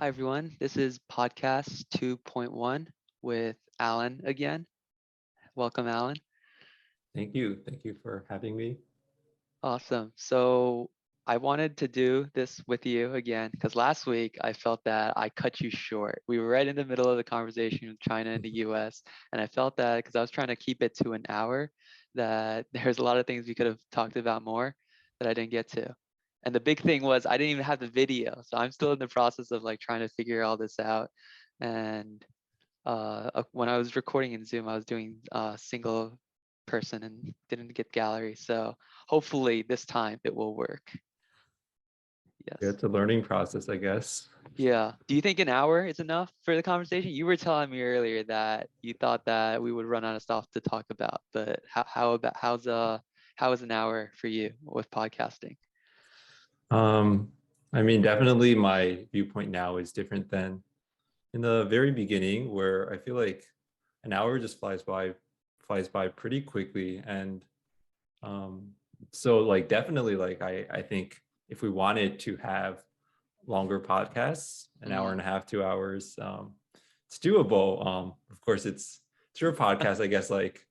Hi, everyone. This is podcast 2.1 with Alan again. Welcome, Alan. Thank you. Thank you for having me. Awesome. So, I wanted to do this with you again because last week I felt that I cut you short. We were right in the middle of the conversation with China and the US, and I felt that because I was trying to keep it to an hour, that there's a lot of things we could have talked about more that I didn't get to. And the big thing was I didn't even have the video, so I'm still in the process of like trying to figure all this out. And when I was recording in Zoom, I was doing single person and didn't get gallery. So hopefully this time it will work. Yeah, Yes. it's a learning process, I guess. Yeah. Do you think an hour is enough for the conversation? You were telling me earlier that you thought that we would run out of stuff to talk about, but how is an hour for you with podcasting? Um, I mean, definitely my viewpoint now is different than in the very beginning, where I feel like an hour just flies by pretty quickly. And um, so like definitely like I think if we wanted to have longer podcasts, an hour and Mm. a half, 2 hours, it's doable. Of course it's your podcast, I guess like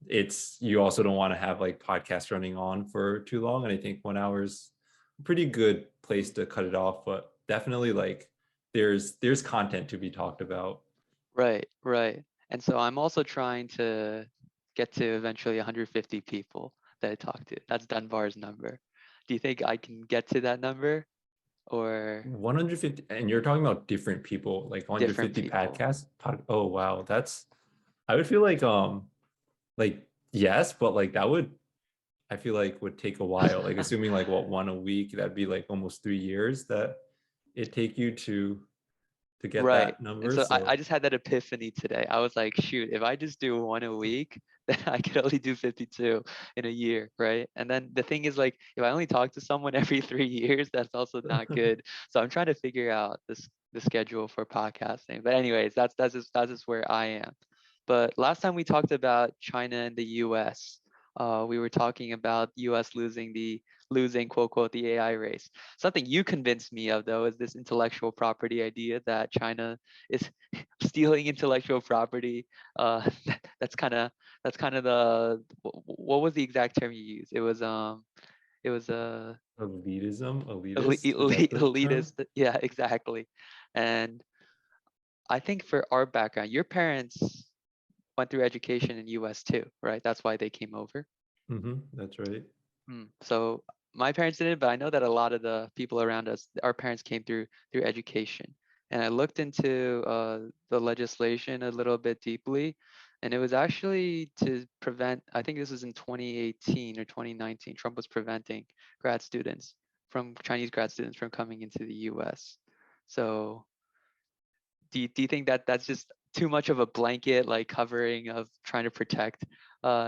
it's you also don't want to have like podcasts running on for too long. And I think 1 hour is a pretty good place to cut it off, but definitely like there's content to be talked about. Right, right. And so I'm also trying to get to eventually 150 people that I talk to. That's Dunbar's number. Do you think I can get to that number or 150, and you're talking about different people, like different 150 people? podcasts. Oh wow, that's I would feel like yes, but like that would I feel like would take a while. Like assuming like what one a week, that'd be like almost 3 years that it take you to get Right. that And number. so I So just had that epiphany today. I was like, shoot, if I just do one a week, then I could only do 52 in a year, right? And then the thing is like, if I only talk to someone every 3 years, that's also not good. So I'm trying to figure out the schedule for podcasting. But anyways, that's just where I am. But last time we talked about China and the US. We were talking about US losing quote quote the AI race. Something you convinced me of though is this intellectual property idea that China is stealing intellectual property. That's kind of what was the exact term you used? It was elitism, elitist, is that the term? elitist. Yeah, exactly. And I think for our background, your parents went through education in US too, right? That's why they came over. That's right. So my parents didn't, but I know that a lot of the people around us, our parents came through education. And I looked into the legislation a little bit deeply, and it was actually to prevent. I think this was in 2018 or 2019. Trump was preventing Chinese grad students from coming into the U.S. So do you think that that's just too much of a blanket like covering of trying to protect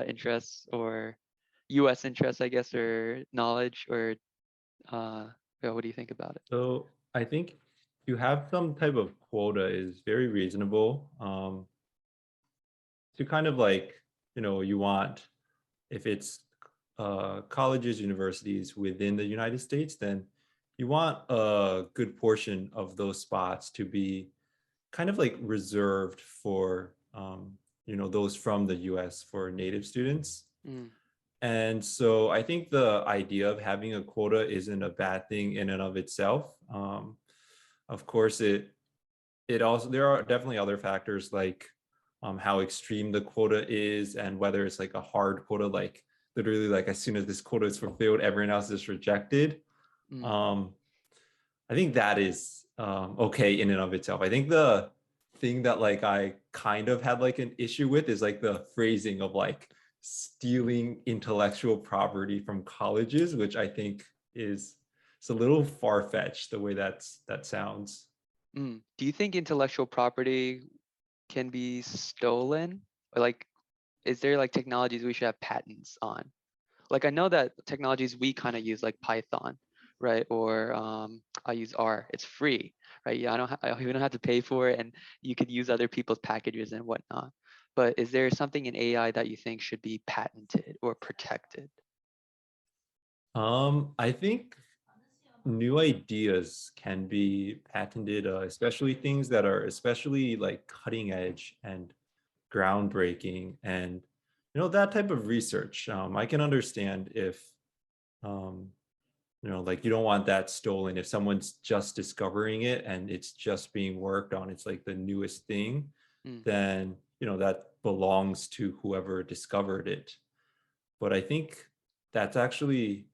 interests or U.S. interests, I guess, or knowledge, or uh, yeah, what do you think about it? So I think you have some type of quota is very reasonable. To kind of like, you want if it's colleges, universities within the United States, then you want a good portion of those spots to be kind of like reserved for those from the US for native students. Mm, And so I think the idea of having a quota isn't a bad thing in and of itself. Of course, it also there are definitely other factors like how extreme the quota is and whether it's like a hard quota, like literally like as soon as this quota is fulfilled, everyone else is rejected. mm, Um, I think that is okay in and of itself. I think the thing that like I kind of had like an issue with is like the phrasing of like stealing intellectual property from colleges, which I think is it's a little far-fetched the way that sounds. Do you think intellectual property can be stolen? Or like, is there like technologies we should have patents on? Like, I know that technologies we kind of use, like Python, right? Or I use R. It's free, right? Yeah, you don't have to pay for it, and you could use other people's packages and whatnot. But is there something in AI that you think should be patented or protected? I think new ideas can be patented, especially things that are especially like cutting edge and groundbreaking, and that type of research. I can understand if um, like you don't want that stolen. If someone's just discovering it and it's just being worked on, it's like the newest thing, Mm, then that belongs to whoever discovered it. But I think that's actually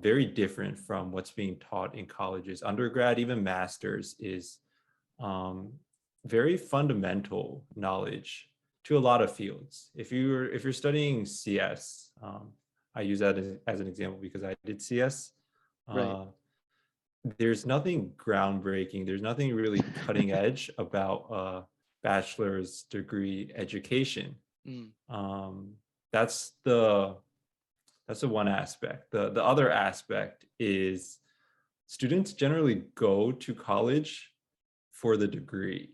very different from what's being taught in colleges. Undergrad, even masters, is um, very fundamental knowledge to a lot of fields. If you're studying CS, I use that as an example because I did CS. right. Uh, there's nothing groundbreaking. There's nothing really cutting edge about a bachelor's degree education. Mm, Um, that's the that's the one aspect. The other aspect is students generally go to college for the degree.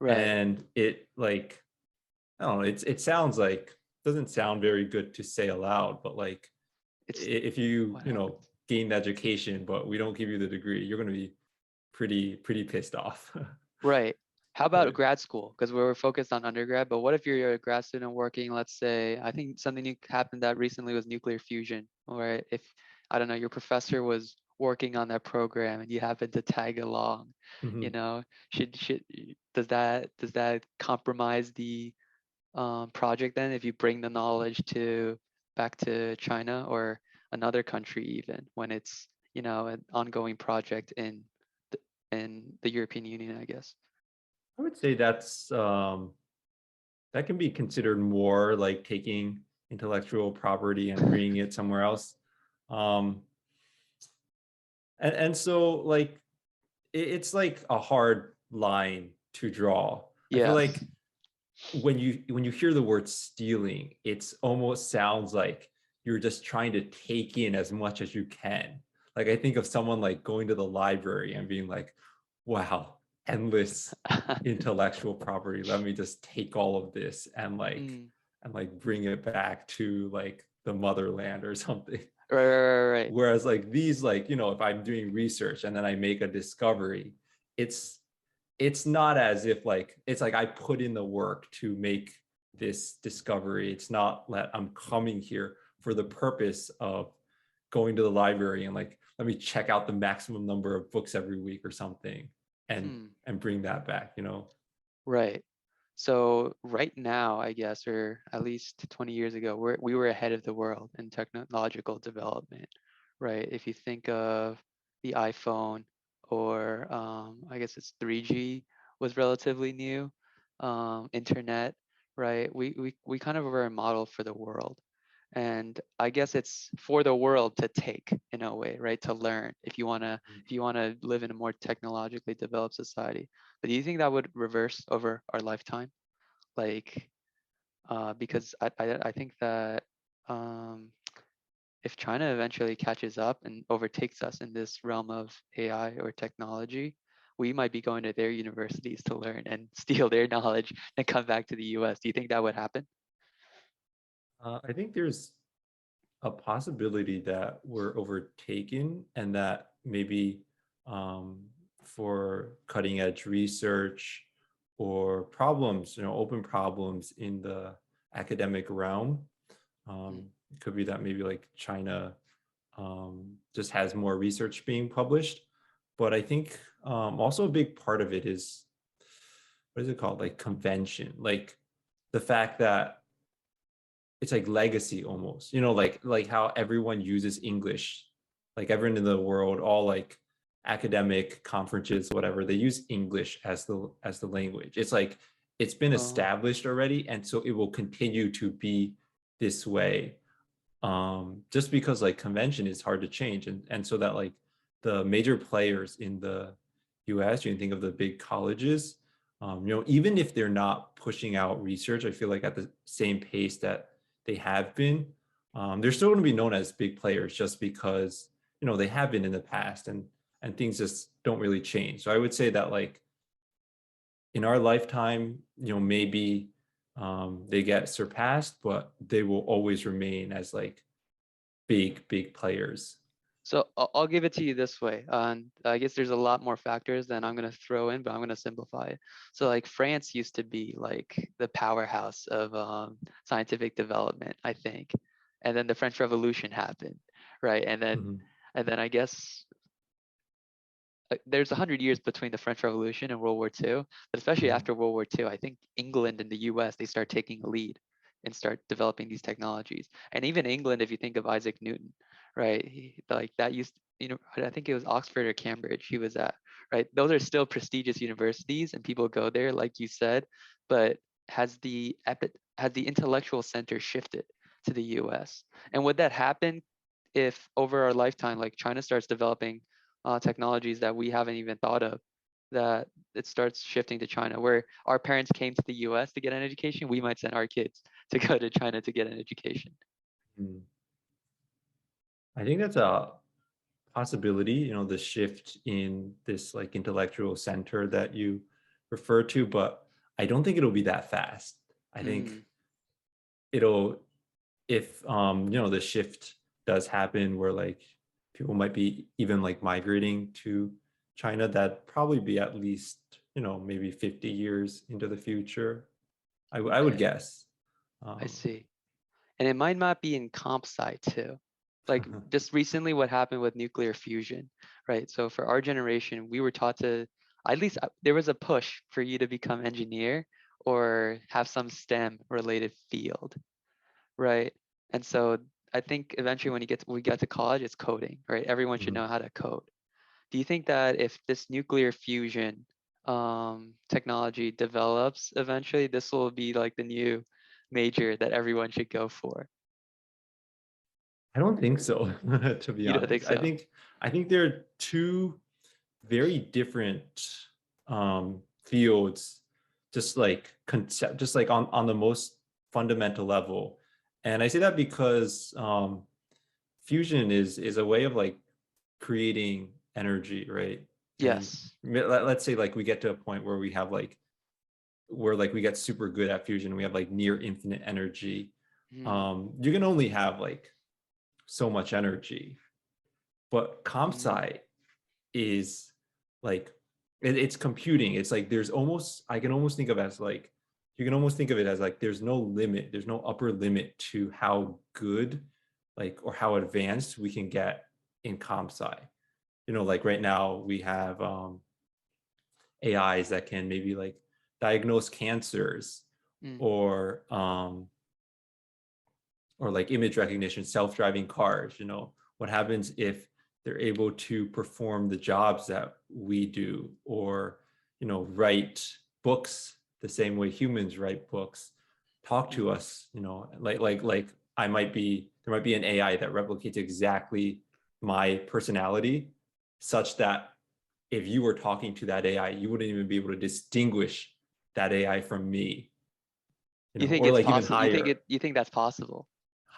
right. And it like, I don't know, it sounds like, doesn't sound very good to say aloud, but like It's if you, what happens. gain education, but we don't give you the degree, you're going to be pretty pissed off. Right. How about Right. grad school? Because we're focused on undergrad, but what if you're a grad student working, let's say, I think something new happened that recently was nuclear fusion, or if, I don't know, your professor was working on that program and you happen to tag along, you Mhm. know, does that compromise the project then if you bring the knowledge to back to China or another country even when it's, an ongoing project in the European Union, I guess. I would say that can be considered more like taking intellectual property and bringing it somewhere else. Um, and so like it's like a hard line to draw. I feel Yes. like when you hear the word stealing, it's almost sounds like you're just trying to take in as much as you can. Like I think of someone like going to the library and being like, wow, endless intellectual property. Let me just take all of this Mm. and like bring it back to like the motherland or something. Right, right, right, right. Whereas like these, like, if I'm doing research and then I make a discovery, it's it's not as if like it's like I put in the work to make this discovery. It's not that I'm coming here for the purpose of going to the library and like let me check out the maximum number of books every week or something and Hmm. bring that back. Right. So right now, I guess, or at least 20 years ago, we were ahead of the world in technological development, right? If you think of the iPhone or I guess it's 3G was relatively new, internet, right? We kind of were a model for the world. And I guess it's for the world to take in a way, right? To learn if you wanna live in a more technologically developed society. But do you think that would reverse over our lifetime? Like, because I think that um, if China eventually catches up and overtakes us in this realm of AI or technology, we might be going to their universities to learn and steal their knowledge and come back to the US. Do you think that would happen? I think there's a possibility that we're overtaken and that maybe um, for cutting edge research or problems, open problems in the academic realm, Mm. it could be that maybe like China just has more research being published. But I think also a big part of it is, what is it called? Like convention, like the fact that it's like legacy almost, like how everyone uses English, like everyone in the world, all like academic conferences, whatever, they use English as the language. It's like it's been Oh, established already, and so it will continue to be this way. Just because like convention is hard to change, and so that like the major players in the US, you can think of the big colleges, even if they're not pushing out research, I feel like at the same pace that they have been, they're still going to be known as big players just because they have been in the past, and things just don't really change. So I would say that like in our lifetime, maybe they get surpassed, but they will always remain as like big players. So I'll give it to you this way. I guess there's a lot more factors than I'm gonna throw in, but I'm gonna simplify it. So like France used to be like the powerhouse of scientific development, I think, and then the French Revolution happened, right? Mhm. And then I guess there's 100 years between the French Revolution and World War II, but especially Mhm. after World War II, I think England and the US, they start taking a lead and start developing these technologies. And even England, if you think of Isaac Newton, right? Like that used, I think it was Oxford or Cambridge he was at, right? Those are still prestigious universities and people go there, like you said, but has the intellectual center shifted to the US? And would that happen if over our lifetime, like China starts developing technologies that we haven't even thought of, that it starts shifting to China, where our parents came to the US to get an education, we might send our kids to go to China to get an education. Mm. I think that's a possibility, the shift in this like intellectual center that you refer to, but I don't think it'll be that fast. I think Mm, it'll if the shift does happen where like people might be even like migrating to China, that'd probably be at least, maybe 50 years into the future. I would okay, guess. I Um, see. And it might not be in comp sci too. Like just recently, what happened with nuclear fusion, right? So for our generation, we were taught to, at least there was a push for you to become engineer or have some STEM related field, right? And so I think eventually when we get to college, it's coding, right? Everyone should mhm. know how to code. Do you think that if this nuclear fusion technology develops eventually, this will be like the new major that everyone should go for? I don't think so, to be You don't honest. think I so? think I think they're two very different fields, just like concept, just like on the most fundamental level. And I say that because fusion is a way of like creating energy, right? And Yes. let's say like we get to a point where we have like where like we get super good at fusion, we have like near infinite energy. Mm, You can only have like so much energy, but comp mm, sci is like it's computing. It's like there's almost I can almost think of as like you can almost think of it as like there's no limit, there's no upper limit to how good like or how advanced we can get in comp sci. Like right now we have AIs that can maybe like diagnose cancers mm, or like image recognition, self-driving cars. What happens if they're able to perform the jobs that we do, or write books the same way humans write books, talk to mm. us, like there might be an AI that replicates exactly my personality, such that if you were talking to that AI, you wouldn't even be able to distinguish that AI from me, You think or it's like even possible? higher. You think that's possible?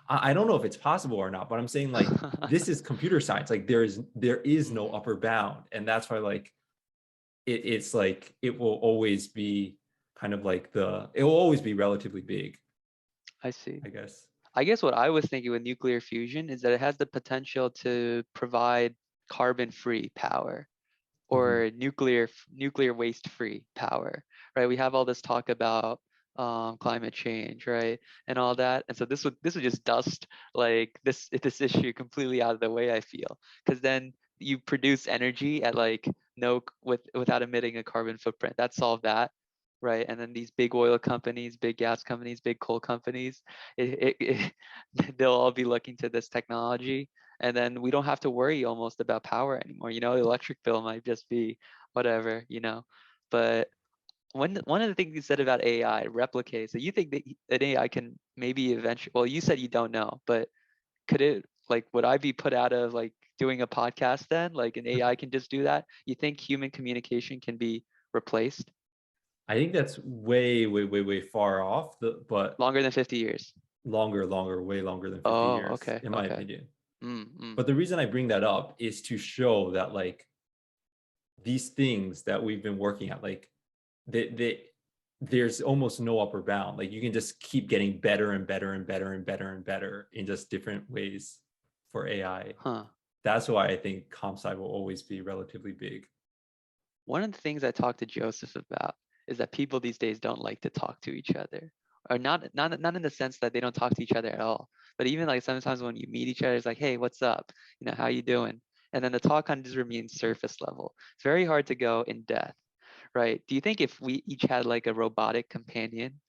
I don't know if it's possible or not, but I'm saying like this is computer science. Like there is no Mm, upper bound, and that's why like it's like it will always be kind of like it will always be relatively big, I see. I guess. I guess what I was thinking with nuclear fusion is that it has the potential to provide carbon-free power, Hmm. or nuclear waste free power, right? We have all this talk about climate change, right, and all that, and so this would just dust like this issue completely out of the way, I feel, because then you produce energy at like no without emitting a carbon footprint. That solved that, right? And then these big oil companies, big gas companies, big coal companies, they'll all be looking to this technology, and then we don't have to worry almost about power anymore. The electric bill might just be whatever. But one of the things you said about AI replicate, so you think that an AI can maybe eventually, well, you said you don't know, but could it, like, would I be put out of like doing a podcast then? Like an AI can just do that? You think human communication can be replaced I think that's way, way, way, way far off. But longer than 50 years? longer, way longer than 50 Oh, years, okay, in my okay. opinion. Mm, mm, But the reason I bring that up is to show that like these things that we've been working at, like they there's almost no upper bound. Like you can just keep getting better and better and better and better and better in just different ways for AI. huh. that's why I think comp sci will always be relatively big. One of the things I talked to Joseph about is that people these days don't like to talk to each other, or not in the sense that they don't talk to each other at all, but even like sometimes when you meet each other, it's like, hey, what's up? How you doing? And then the talk kind of just remains surface level. It's very hard to go in depth, right? Do you think if we each had like a robotic companion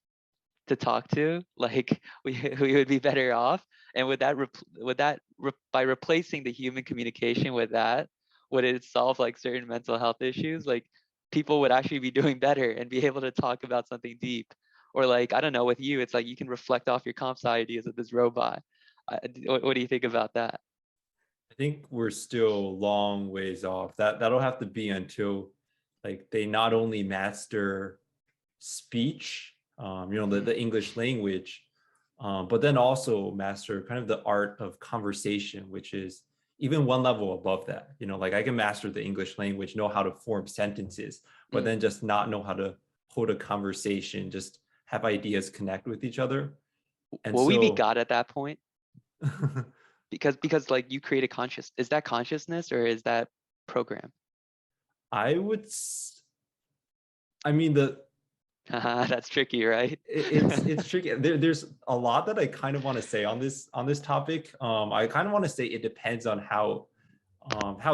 to talk to, like we would be better off? And by replacing the human communication with that, would it solve like certain mental health issues? Like people would actually be doing better and be able to talk about something deep. Or like, I don't know, with you, it's like you can reflect off your comp sci ideas with this robot. What do you think about that? I think we're still long ways off. That'll have to be until like they not only master speech, the English language, but then also master kind of the art of conversation, which is even one level above that. Like I can master the English language, know how to form sentences, but Mm. then just not know how to hold a conversation, just have ideas connect with each other. And Will we be so God at that point? Because like you create a conscious, is that consciousness or is that program? I would, I mean, That's tricky, right? it's tricky. There's a lot that I kind of want to say on this topic. I kind of want to say it depends on how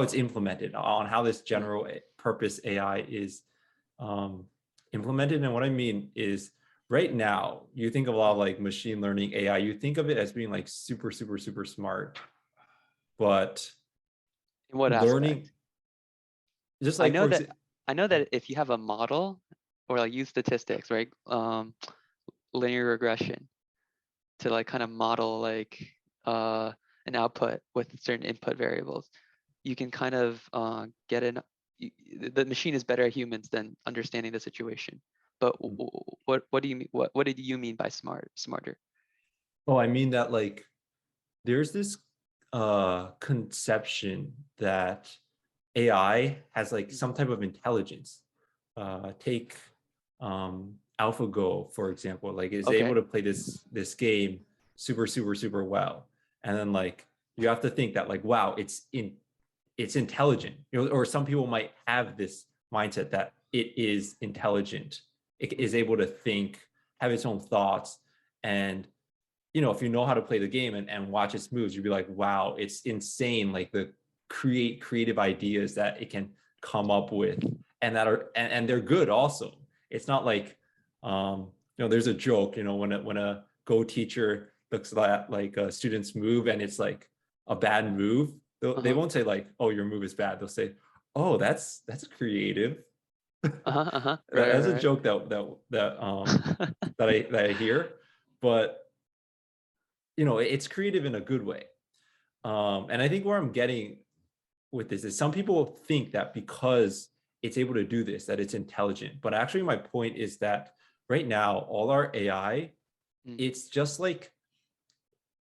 it's implemented, on how this Mm, general purpose AI is implemented. And what I mean is, right now, you think of a lot of mm. like machine learning AI, you think of it as being like super, super, super smart, but In what learning, aspect? just I like know for that example, I know that if you have a model or like use statistics, right? Linear regression to like kind of model like an output with certain input variables, you can kind of get in. The machine is better at humans than understanding the situation. But what do you mean? What did you mean by smarter? oh, I mean that like there's this conception that AI has like Mm. some type of intelligence. Take AlphaGo, for example, like is able Okay. to play this game super, super, super well. And then like you have to think that like, wow, it's intelligent. Or some people might have this mindset that it is intelligent. It is Mm. able to think, have its own thoughts. And if you know how to play the game and watch its moves, you'd be like, wow, it's insane. Like the creative ideas that it can come up with, and that are and they're good also. It's not like there's a joke, when a Go teacher looks at like a student's move and it's like a bad move, they Uh-huh. won't say like, oh, your move is bad. They'll say, oh, that's creative. Uh-huh. Uh-huh. Right, That's a right, joke that right. that I hear, but it's creative in a good way. And I think where I'm getting with this is some people think that because it's able to do this, that it's intelligent. But actually, my point is that right now, all our AI, Mm. it's just like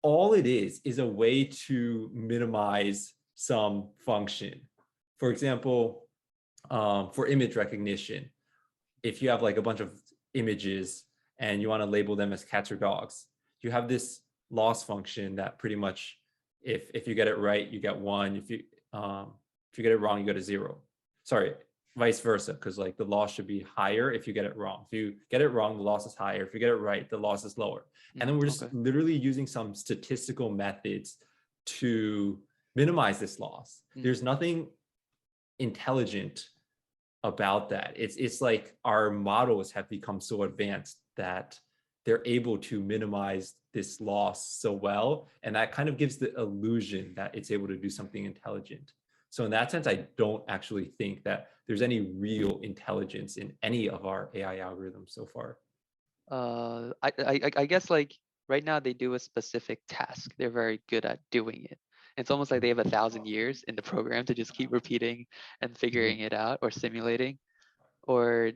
all it is a way to minimize some function. For example, for image recognition, if you have like a bunch of images and you want to label them as cats or dogs, you have this loss function that pretty much, if you get it right, you get one. If you get it wrong, you get a zero. Sorry, vice versa, because like the loss should be higher if you get it wrong. If you get it wrong, the loss is higher. If you get it right, the loss is lower. And then we're just Okay. literally using some statistical methods to minimize this loss. Mm. There's nothing intelligent about that. It's like our models have become so advanced that they're able to minimize this loss so well, and that kind of gives the illusion that it's able to do something intelligent. So in that sense, I don't actually think that there's any real intelligence in any of our AI algorithms so far. I guess like right now they do a specific task. They're very good at doing it. It's almost like they have 1,000 years in the program to just keep repeating and figuring Mhm. it out or simulating. Or,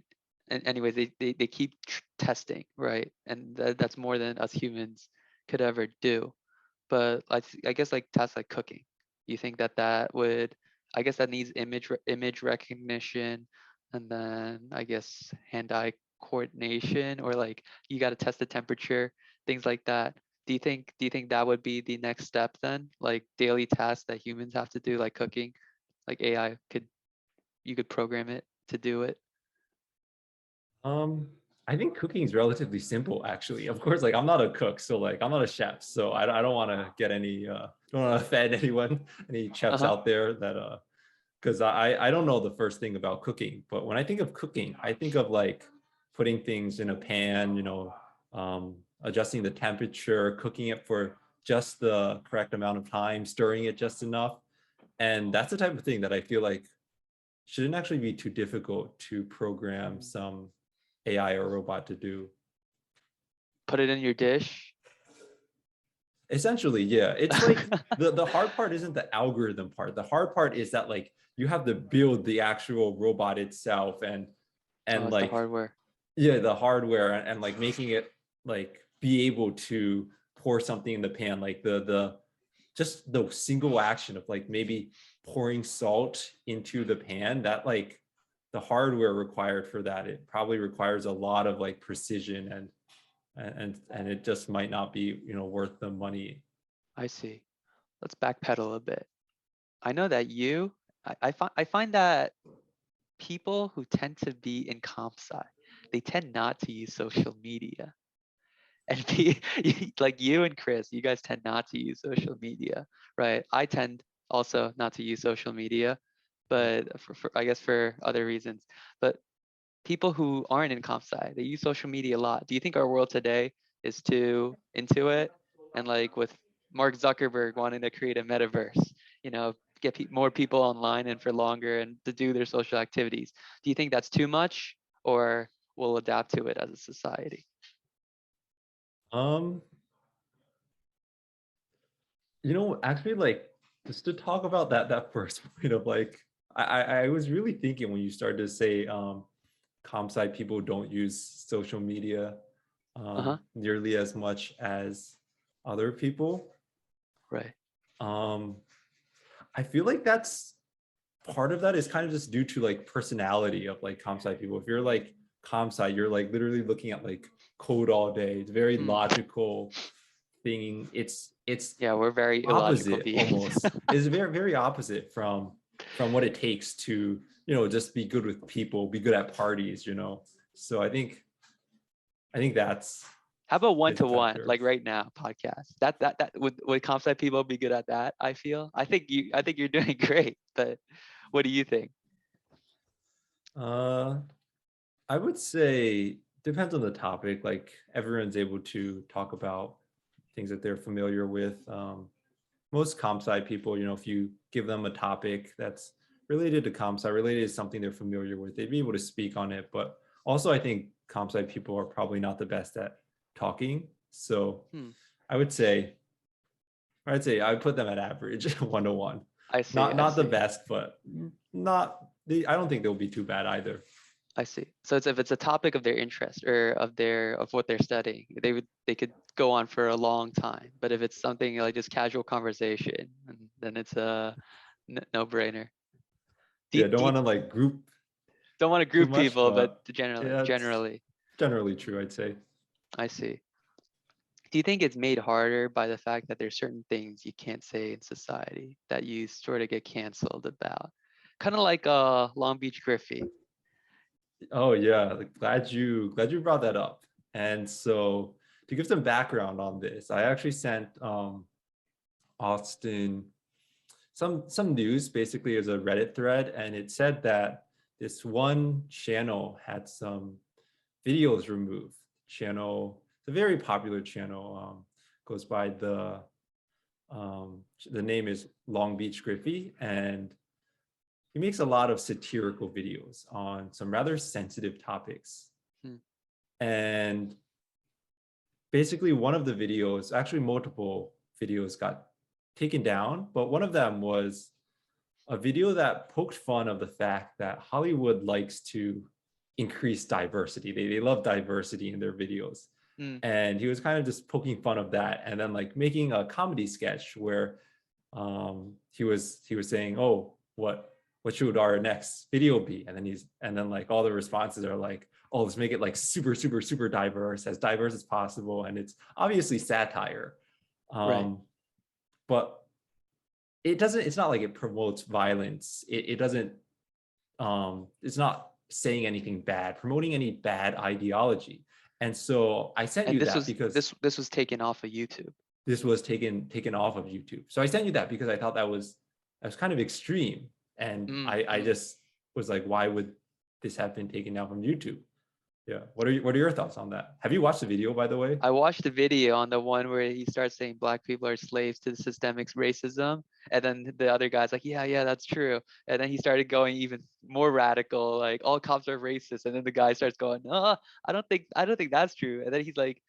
and anyways, they keep testing, right? And that's more than us humans could ever do. But I guess like tasks like cooking, you think that that would, I guess that needs image recognition, and then I guess hand-eye coordination, or like you got to test the temperature, things like that. Do you think that would be the next step then? Like daily tasks that humans have to do, like cooking, like AI could you could program it to do it? Um, I think cooking is relatively simple, actually. Of course, like I'm not a cook, so like I'm not a chef, so I don't want to get any don't want to offend anyone, any chefs Uh-huh. out there that because I don't know the first thing about cooking, but when I think of cooking, I think of like putting things in a pan, adjusting the temperature, cooking it for just the correct amount of time, stirring it just enough. And that's the type of thing that I feel like shouldn't actually be too difficult to program some AI or robot to do. Put it in your dish. Essentially, yeah. It's like the hard part isn't the algorithm part. The hard part is that like you have to build the actual robot itself Oh, and it's the like hardware. yeah, the hardware and like making it like be able to pour something in the pan, like the just the single action of like maybe pouring salt into the pan, that like the hardware required for that, it probably requires a lot of like precision and it just might not be, worth the money. I see. Let's backpedal a bit. I know that I find that people who tend to be in comp sci, they tend not to use social media. And like you and Chris, you guys tend not to use social media, right? I tend also not to use social media, but for I guess for other reasons. But people who aren't in comp sci, they use social media a lot. Do you think our world today is too into it? And like with Mark Zuckerberg wanting to create a metaverse, get more people online and for longer and to do their social activities. Do you think that's too much, or we'll adapt to it as a society? um actually, like, just to talk about that first point of like, I was really thinking when you started to say comp sci people don't use social media Uh-huh. nearly as much as other people. Right. um I feel like that's part of that is kind of just due to like personality of like comp sci people. If you're like comp sci, you're like literally looking at like code all day. It's very Mm. logical thing. It's Yeah, we're very illogical opposite beings. almost. It's very very opposite from what it takes to just be good with people, be good at parties. So I think that's How about one it's a to one, factor. like right now, podcast? That would comp sci people be good at that? I feel. I think you're doing great, but what do you think? uh I would say depends on the topic. Like everyone's able to talk about things that they're familiar with. Most comp sci people, if you give them a topic that's related to comp sci, related to something they're familiar with, they'd be able to speak on it. But also, I think comp sci people are probably not the best at talking. So Hmm. I would say, I would put them at average, 1 to 1. I see. Not I not the see. best, but not. I don't think they'll be too bad either. I see. So if it's a topic of their interest or of what they're studying, they could go on for a long time. But if it's something like just casual conversation, then it's a no-brainer. Do you, Yeah, don't do you want to like group don't want to too group much, people, but but generally, yeah, it's generally, generally true, I'd say. I see. Do you think it's made harder by the fact that there's certain things you can't say in society that you sort of get canceled about? Kind of like Long Beach Griffy. Oh yeah, like, glad you brought that up. And so to give some background on this, I actually sent Austin some news, basically as a Reddit thread, and it said that this one channel had some videos removed. Channel, it's a very popular channel, goes by the name is LongBeachGriffy, and he makes a lot of satirical videos on some rather sensitive topics. Hmm. And basically, one of the videos, actually, multiple videos got taken down, but one of them was a video that poked fun of the fact that Hollywood likes to increase diversity. They love diversity in their videos. Hmm. And he was kind of just poking fun of that and then like making a comedy sketch where he was saying, oh, what what should our next video be? And then like all the responses are like, oh, let's make it like super, super, super diverse as possible. And it's obviously satire. Right. But it's not like it promotes violence. It doesn't, it's not saying anything bad, promoting any bad ideology. And so I sent And you that because this was taken off of YouTube. this was taken off of YouTube. So I sent you that because I thought that was kind of extreme. And I Mm. just was like, why would this have been taken down from YouTube? Yeah. What are your thoughts on that? Have you watched the video, by the way? I watched the video on the one where he starts saying black people are slaves to the systemic racism, and then the other guy's like, yeah, that's true. And then he started going even more radical, like all cops are racist. And then the guy starts going, no, I don't think that's true. And then he's like,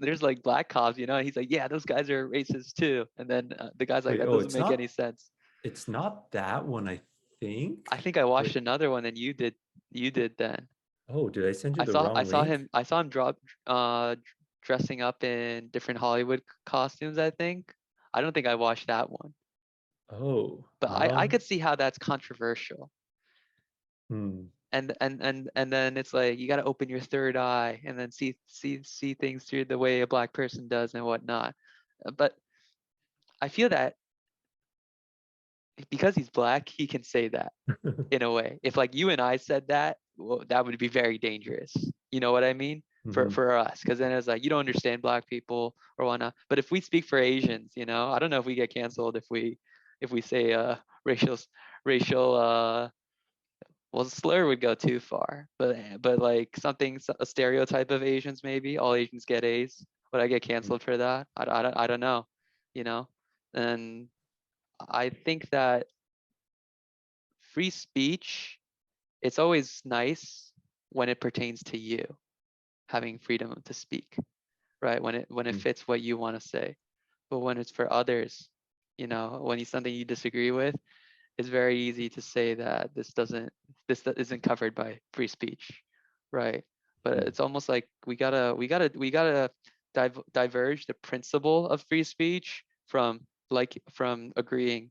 there's like black cops, and he's like, yeah, those guys are racist too. And then the guy's like, Wait, that oh, doesn't make any sense. it's not that one, I think. I think I watched Wait, another one than you did. You did then. oh, did I send you I the saw I wrong saw link? him I saw him dressing up in different Hollywood costumes, I think. I don't think I watched that one. Oh, But I could see how that's controversial. hmm. And then it's like you got to open your third eye and then see things through the way a black person does and whatnot. But I feel that because he's black, he can say that in a way. If like you and I said that, well, that would be very dangerous. You know what I mean? Mhm. For us, because then it's like you don't understand black people or whatnot. But if we speak for Asians, I don't know if we get canceled if we say racial well, slur would go too far. But like a stereotype of Asians, maybe all Asians get A's. Would I get canceled for that? I don't know. You know, and I think that free speech, it's always nice when it pertains to you having freedom to speak, right? When it Mm, fits what you want to say. But when it's for others, when it's something you disagree with, it's very easy to say that isn't covered by free speech, right? But mm, it's almost like we gotta diverge the principle of free speech from agreeing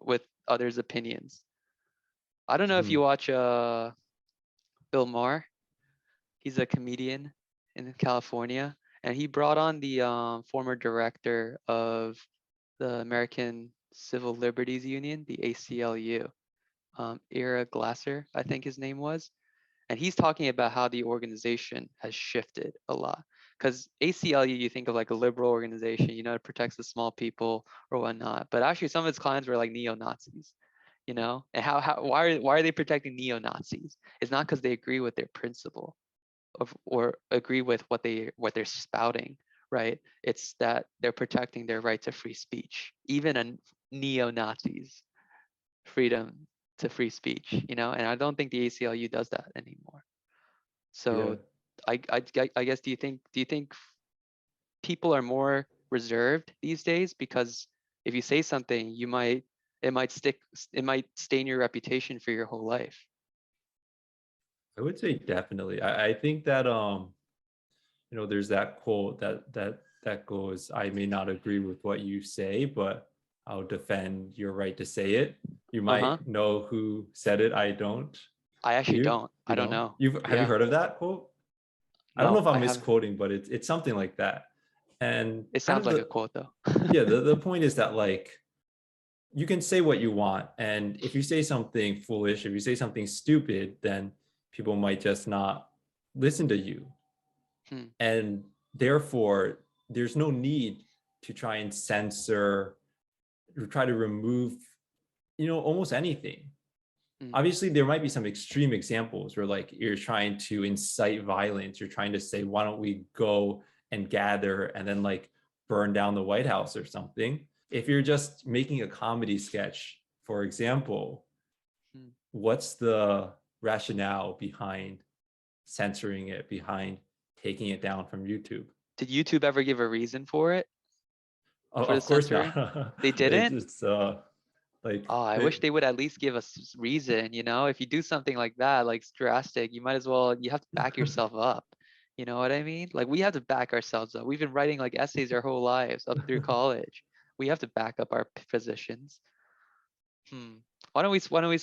with others' opinions. I don't know if you mm, watch Bill Maher. He's a comedian in California, and he brought on the former director of the American Civil Liberties Union, the ACLU, Ira Glasser, I think his name was. And he's talking about how the organization has shifted a lot. Because ACLU, you think of like a liberal organization, it protects the small people or whatnot. But actually, some of its clients were like neo-Nazis, And why are they protecting neo-Nazis? It's not because they agree with their principle or agree with what they're spouting, right? It's that they're protecting their right to free speech, even a neo-Nazis freedom to free speech, and I don't think the ACLU does that anymore. yeah. So I guess do you think people are more reserved these days because if you say something, it might stick, it might stain your reputation for your whole life. I would say definitely. I think that there's that quote that goes, I may not agree with what you say, but I'll defend your right to say it. You Uh-huh. might know who said it. I don't. I Do actually you? don't. I You don't don't? know. Have you Yeah. heard of that quote? I don't know No, if I'm I haven't. misquoting, but it's something like that. And It kind sounds of like a quote though. yeah, the point is that like you can say what you want, and if you say something foolish, if you say something stupid, then people might just not listen to you. Hmm. And therefore there's no need to try and censor or try to remove almost anything. Hmm. Obviously there might be some extreme examples where like you're trying to incite violence, you're trying to say why don't we go and gather and then like burn down the White House or something. If you're just making a comedy sketch, for example, Hmm. what's the rationale behind censoring it, behind taking it down from YouTube? Did YouTube ever give a reason for it, for the Of course not. censoring? They it's, didn't? it's like Oh, I wish they, they would at least give us reason, If you do something like that, like drastic, you have to back yourself up. You know what I mean? Like we have to back ourselves up. We've been writing like essays our whole lives up through college. We have to back up our positions. Hmm. why don't we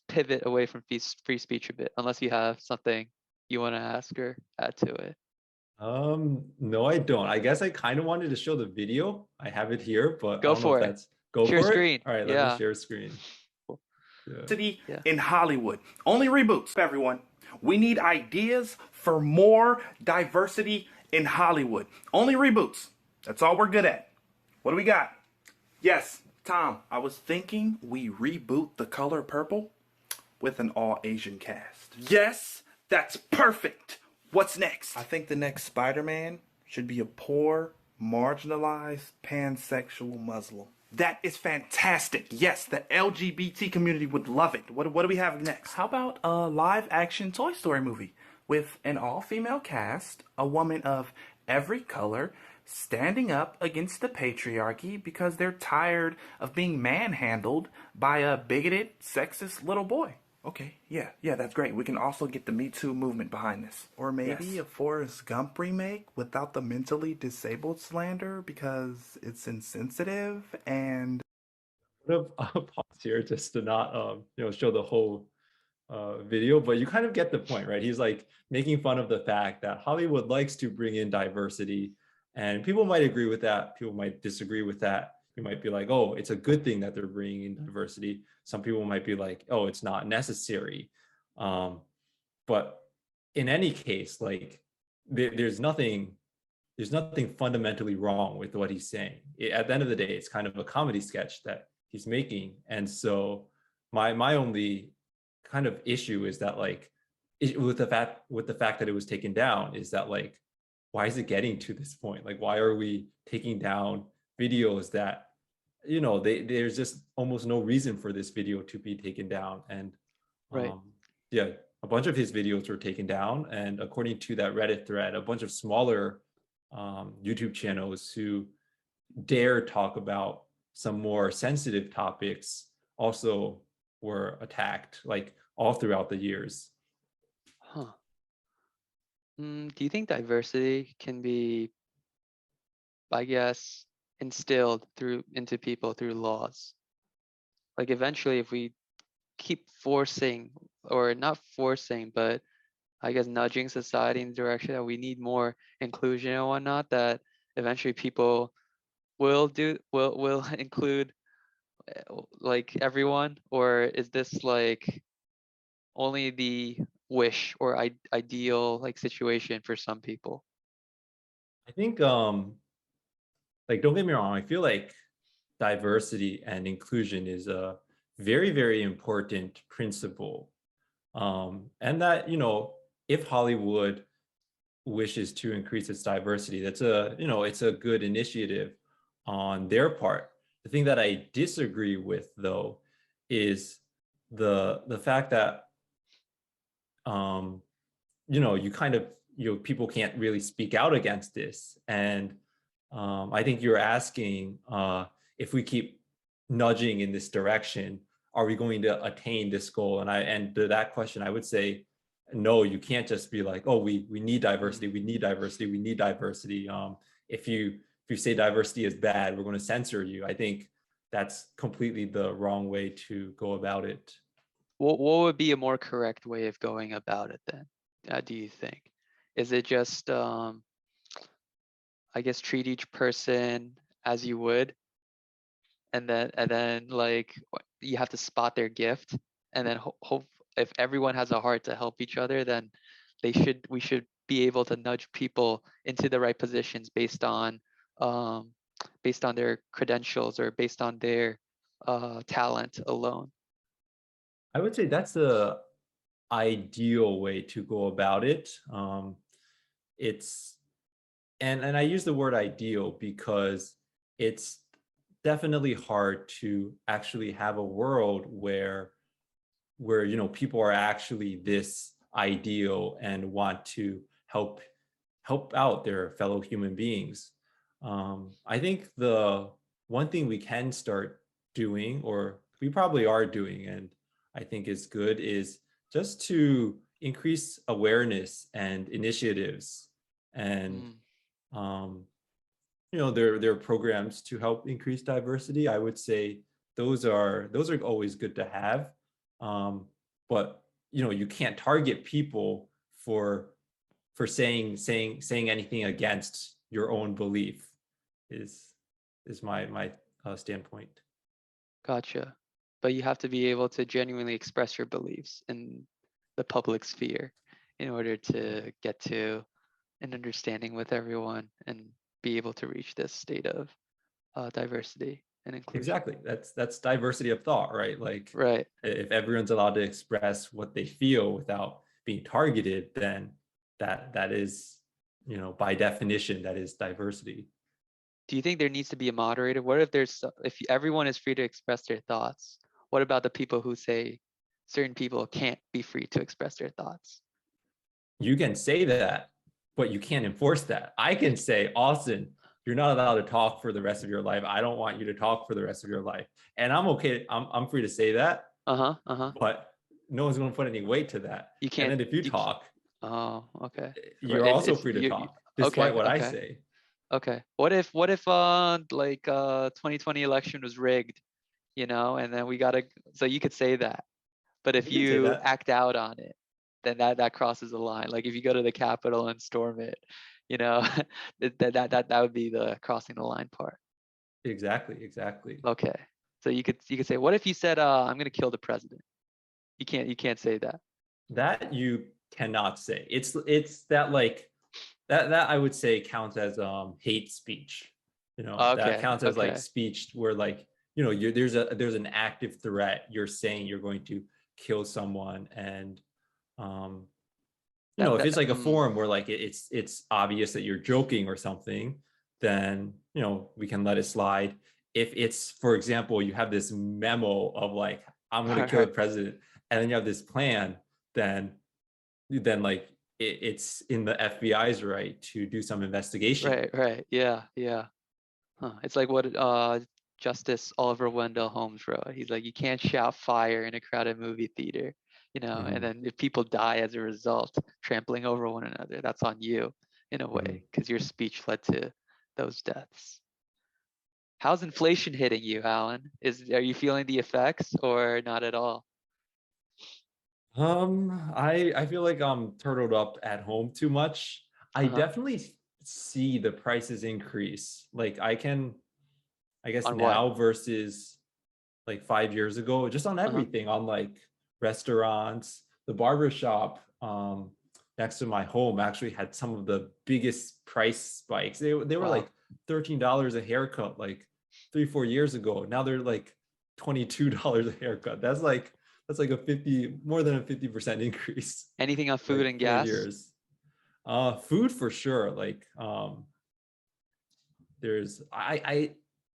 pivot away from free speech a bit, unless you have something you want to ask or add to it. No, I don't. I guess I kind of wanted to show the video. I have it here, but I Go don't know if for it. that's go Share for it. screen. All right, let me Yeah. share screen. Cool. Yeah. City Yeah. in Hollywood. Only reboots, everyone. We need ideas for more diversity in Hollywood. Only reboots. That's all we're good at. What do we got? Yes, Tom, I was thinking we reboot The Color Purple with an all Asian cast. Yes, that's perfect. What's next? I think the next Spider-Man should be a poor, marginalized, pansexual Muslim. That is fantastic. Yes, the LGBT community would love it. What do we have next? How about a live action Toy Story movie with an all-female cast, a woman of every color, standing up against the patriarchy because they're tired of being manhandled by a bigoted, sexist little boy. Okay, yeah, that's great. We can also get the Me Too movement behind this. Or maybe a Forrest Gump remake without the mentally disabled slander because it's insensitive and... I'll pause here just to not show the whole video, but you kind of get the point, right? He's like making fun of the fact that Hollywood likes to bring in diversity, and people might agree with that. People might disagree with that. You might be like, oh, it's a good thing that they're bringing in diversity. Some people might be like, oh, it's not necessary. But in any case, like there's nothing fundamentally wrong with what he's saying. At the end of the day, it's kind of a comedy sketch that he's making. And so my only kind of issue is that like with the fact that it was taken down is that like, why is it getting to this point? Like, why are we taking down videos that, there's just almost no reason for this video to be taken down. And Right. yeah, a bunch of his videos were taken down. And according to that Reddit thread, a bunch of smaller YouTube channels who dare talk about some more sensitive topics also were attacked, like all throughout the years. Huh. Do you think diversity can be, I guess, instilled into people through laws? Like eventually, if we keep forcing, or not forcing, but I guess nudging society in the direction that we need more inclusion and whatnot, that eventually people will include like everyone, or is this like only the wish or ideal like situation for some people? I think like, don't get me wrong, I feel like diversity and inclusion is a very, very important principle. And that, if Hollywood wishes to increase its diversity, that's it's a good initiative on their part. The thing that I disagree with, though, is the fact that you kind of people can't really speak out against this. And I think you're asking if we keep nudging in this direction, are we going to attain this goal? And to that question, I would say, no, you can't just be like, oh, we need diversity, we need diversity, we need diversity. If you say diversity is bad, we're going to censor you. I think that's completely the wrong way to go about it. What would be a more correct way of going about it then? Do you think? Is it just I guess treat each person as you would, and then like you have to spot their gift, and then hope if everyone has a heart to help each other, then we should be able to nudge people into the right positions based on their credentials or based on their talent alone. I would say that's the ideal way to go about it. It's and I use the word ideal because it's definitely hard to actually have a world where people are actually this ideal and want to help out their fellow human beings. I think the one thing we can start doing, or we probably are doing, and I think is good, is just to increase awareness and initiatives. And there are programs to help increase diversity. I would say those are always good to have. But you can't target people for saying anything against your own belief is my standpoint. Gotcha. But you have to be able to genuinely express your beliefs in the public sphere in order to get to an understanding with everyone and be able to reach this state of diversity and inclusion. Exactly. That's diversity of thought, right? Like, Right. if everyone's allowed to express what they feel without being targeted, then that is, by definition, that is diversity. Do you think there needs to be a moderator? What if if everyone is free to express their thoughts? What about the people who say certain people can't be free to express their thoughts? You can say that, but you can't enforce that. I can say, Austin, you're not allowed to talk for the rest of your life. I don't want you to talk for the rest of your life. And I'm okay. I'm free to say that. But no one's going to put any weight to that. You can't. And then if you talk, oh, okay. You're also free to talk, despite what I say. Okay. What if like 2020 election was rigged, and then so you could say that. But if you act out on it, then that crosses the line. Like if you go to the Capitol and storm it, that would be the crossing the line part. Exactly. Okay. So you could say, what if you said, I'm gonna kill the president? You can't say that. That you cannot say. It's that, like, that I would say counts as hate speech. That counts as like speech where, like, there's an active threat. You're saying you're going to kill someone, and if it's like a forum where, like, it's obvious that you're joking or something, then we can let it slide. If it's, for example, you have this memo of like, I'm going to kill the president, and then you have this plan, then like it's in the FBI's right to do some investigation. Right. Yeah. Huh. It's like what Justice Oliver Wendell Holmes wrote. He's like, you can't shout fire in a crowded movie theater, and then if people die as a result, trampling over one another, that's on you in a way, because your speech led to those deaths. How's inflation hitting you, Alan? Are you feeling the effects or not at all? I feel like I'm turtled up at home too much. I definitely see the prices increase. Like, I guess On now what? versus like 5 years ago, just on everything, on like restaurants. The barbershop next to my home actually had some of the biggest price spikes. They were like $13 a haircut like 3-4 years ago. Now they're like $22 a haircut. That's like more than a 50% increase. Anything on food like and gas? 4 years. Food for sure. Like there's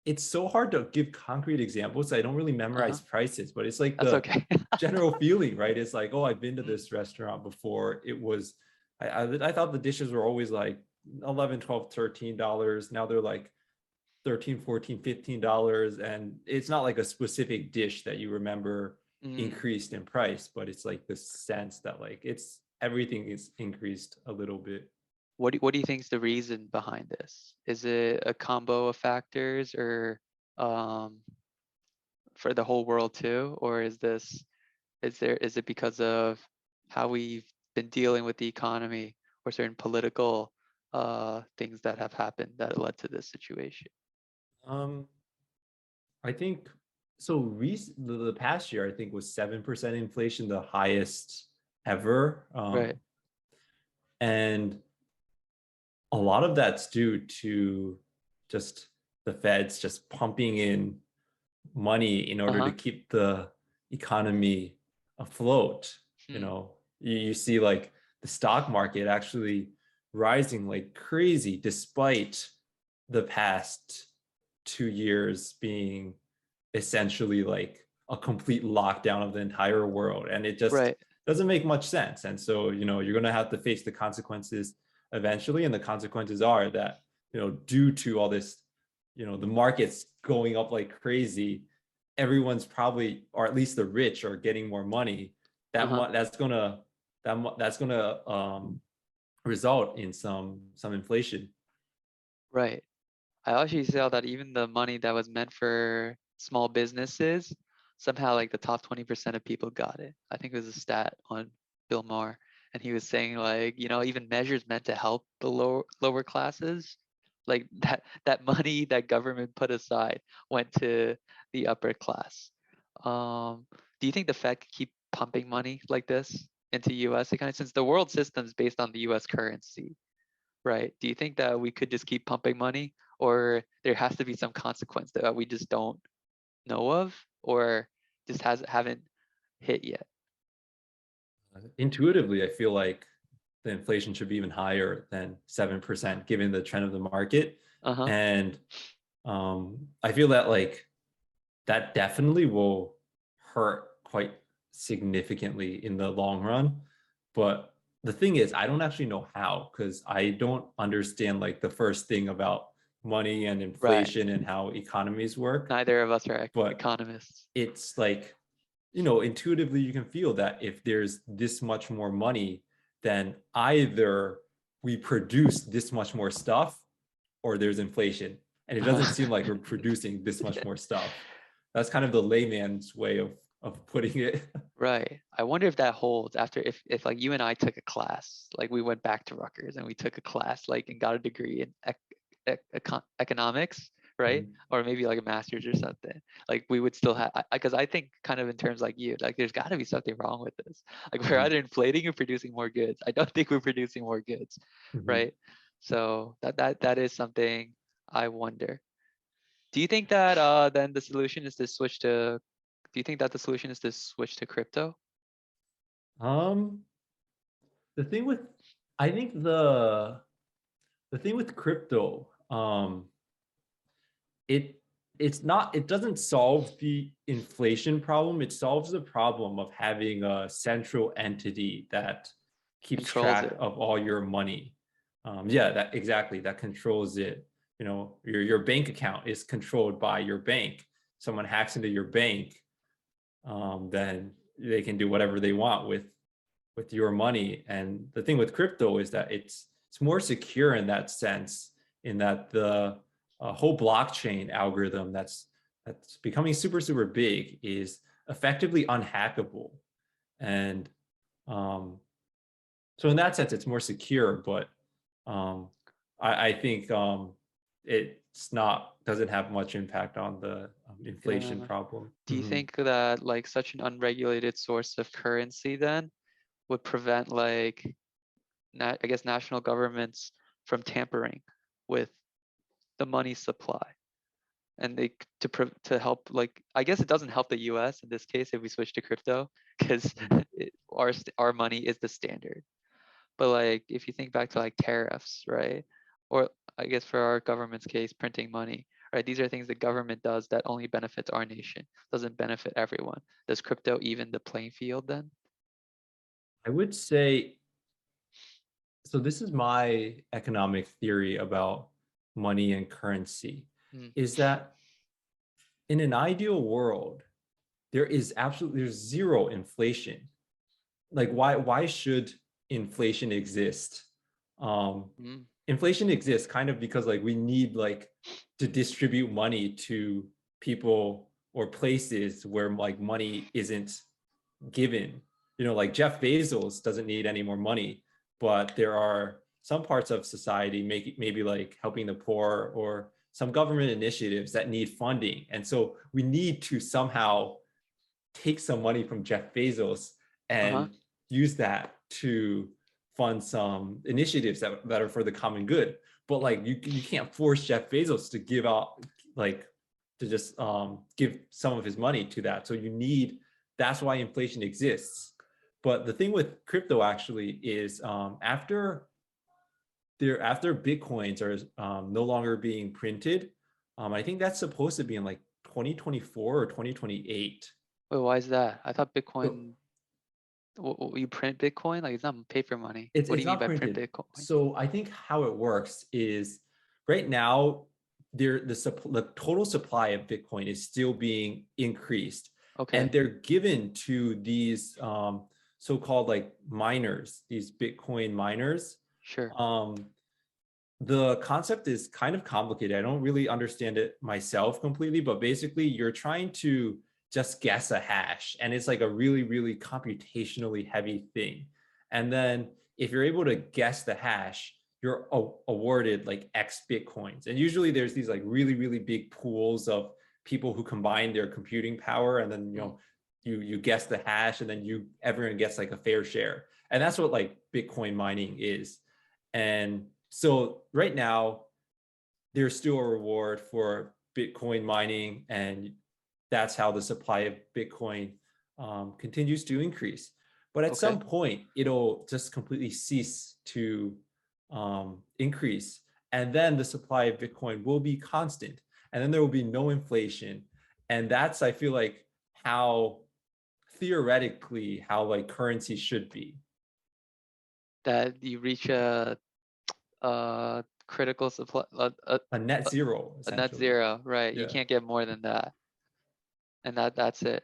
it's so hard to give concrete examples. I don't really memorize prices, but it's like the general feeling, right? It's like, oh, I've been to this restaurant before. It was, I thought the dishes were always like $11, $12, $13. Now they're like $13, $14, $15. And it's not like a specific dish that you remember increased in price, but it's like the sense that like everything is increased a little bit. What do you think is the reason behind this? Is it a combo of factors, or for the whole world too? Or is it because of how we've been dealing with the economy or certain political things that have happened that led to this situation? I think so. The past year, I think, was 7% inflation, the highest ever. Right. And a lot of that's due to just the Feds just pumping in money in order to keep the economy afloat. You see like the stock market actually rising like crazy despite the past 2 years being essentially like a complete lockdown of the entire world, and it just doesn't make much sense. And so you're going to have to face the consequences eventually, and the consequences are that due to all this, the market's going up like crazy, everyone's probably, or at least the rich, are getting more money. That's gonna result in some inflation. Right. I actually saw that even the money that was meant for small businesses, somehow like the top 20% of people got it. I think it was a stat on Bill Maher, and he was saying like, even measures meant to help the lower classes, like that money that government put aside went to the upper class. Do you think the Fed could keep pumping money like this into U.S. economy, since the world system is based on the U.S. currency, right? Do you think that we could just keep pumping money, or there has to be some consequence that we just don't know of, or just haven't hit yet? Intuitively, I feel like the inflation should be even higher than 7%, given the trend of the market. Uh-huh. And I feel that like that definitely will hurt quite significantly in the long run. But the thing is, I don't actually know how, because I don't understand like the first thing about money and Right. inflation and how economies work. Neither of us are But economists. it's like, intuitively you can feel that if there's this much more money, then either we produce this much more stuff or there's inflation. And it doesn't seem like we're producing this much more stuff. That's kind of the layman's way of putting it. Right. I wonder if that holds after, if like you and I took a class, like we went back to Rutgers and we took a class like and got a degree in economics, right? Mhm. Or maybe like a master's or something. Like we would still have, because I think kind of in terms like you, like there's got to be something wrong with this. Like we're Mhm. either inflating or producing more goods. I don't think we're producing more goods, Mhm. right? So that is something I wonder. Do you think that then the solution is to switch to? Do you think that the solution is to switch to crypto? The thing with, I think the thing with crypto, it doesn't solve the inflation problem. It solves the problem of having a central entity that keeps Controls track it. of all your money. Yeah, that exactly, that controls it. Your bank account is controlled by your bank. Someone hacks into your bank, then they can do whatever they want with your money. And the thing with crypto is that it's more secure in that sense, in that the whole blockchain algorithm that's becoming super big is effectively unhackable. And so in that sense, it's more secure. But I think it's not doesn't have much impact on the inflation Yeah. problem. Do you Mhm. think that like such an unregulated source of currency then would prevent like I guess national governments from tampering with the money supply, and to help, like I guess it doesn't help the US in this case if we switch to crypto, because our money is the standard. But like if you think back to like tariffs, right? Or I guess for our government's case, printing money, right? These are things the government does that only benefits our nation, doesn't benefit everyone. Does crypto even the playing field then? I would say, so this is my economic theory about money and currency, Mm, is that in an ideal world, there's zero inflation. Like why should inflation exist? Um, mm, Inflation exists kind of because like we need like to distribute money to people or places where like money isn't given. Like Jeff Bezos doesn't need any more money, but there are some parts of society, maybe like helping the poor or some government initiatives that need funding. And so we need to somehow take some money from Jeff Bezos uh-huh. and use that to fund some initiatives that are for the common good. But like you can't force Jeff Bezos to give out, like to just give some of his money to that. So that's why inflation exists. But the thing with crypto actually is after Bitcoins are no longer being printed, I think that's supposed to be in like 2024 or 2028. Wait, why is that? I thought So Bitcoin, you print Bitcoin? Like it's not paper money. What do it's you mean not by print printed. Bitcoin? So I think how it works is right now the total supply of Bitcoin is still being increased, and Okay, they're given to these so-called like miners, these Bitcoin miners. sure. Um, the concept is kind of complicated. I don't really understand it myself completely, but basically you're trying to just guess a hash, and it's like a really, really computationally heavy thing. And then if you're able to guess the hash, you're awarded like X Bitcoins. And usually there's these like really, really big pools of people who combine their computing power, and then you guess the hash, and then everyone gets like a fair share. And that's what like Bitcoin mining is. And so right now, there's still a reward for Bitcoin mining, and that's how the supply of Bitcoin continues to increase. But at some point, it'll just completely cease to increase, and then the supply of Bitcoin will be constant, and then there will be no inflation. And that's, I feel like, how theoretically how like currency should be. That you reach a critical supply, A net zero, a net essentially. zero, right? You Yeah. can't get more than that, and that's it.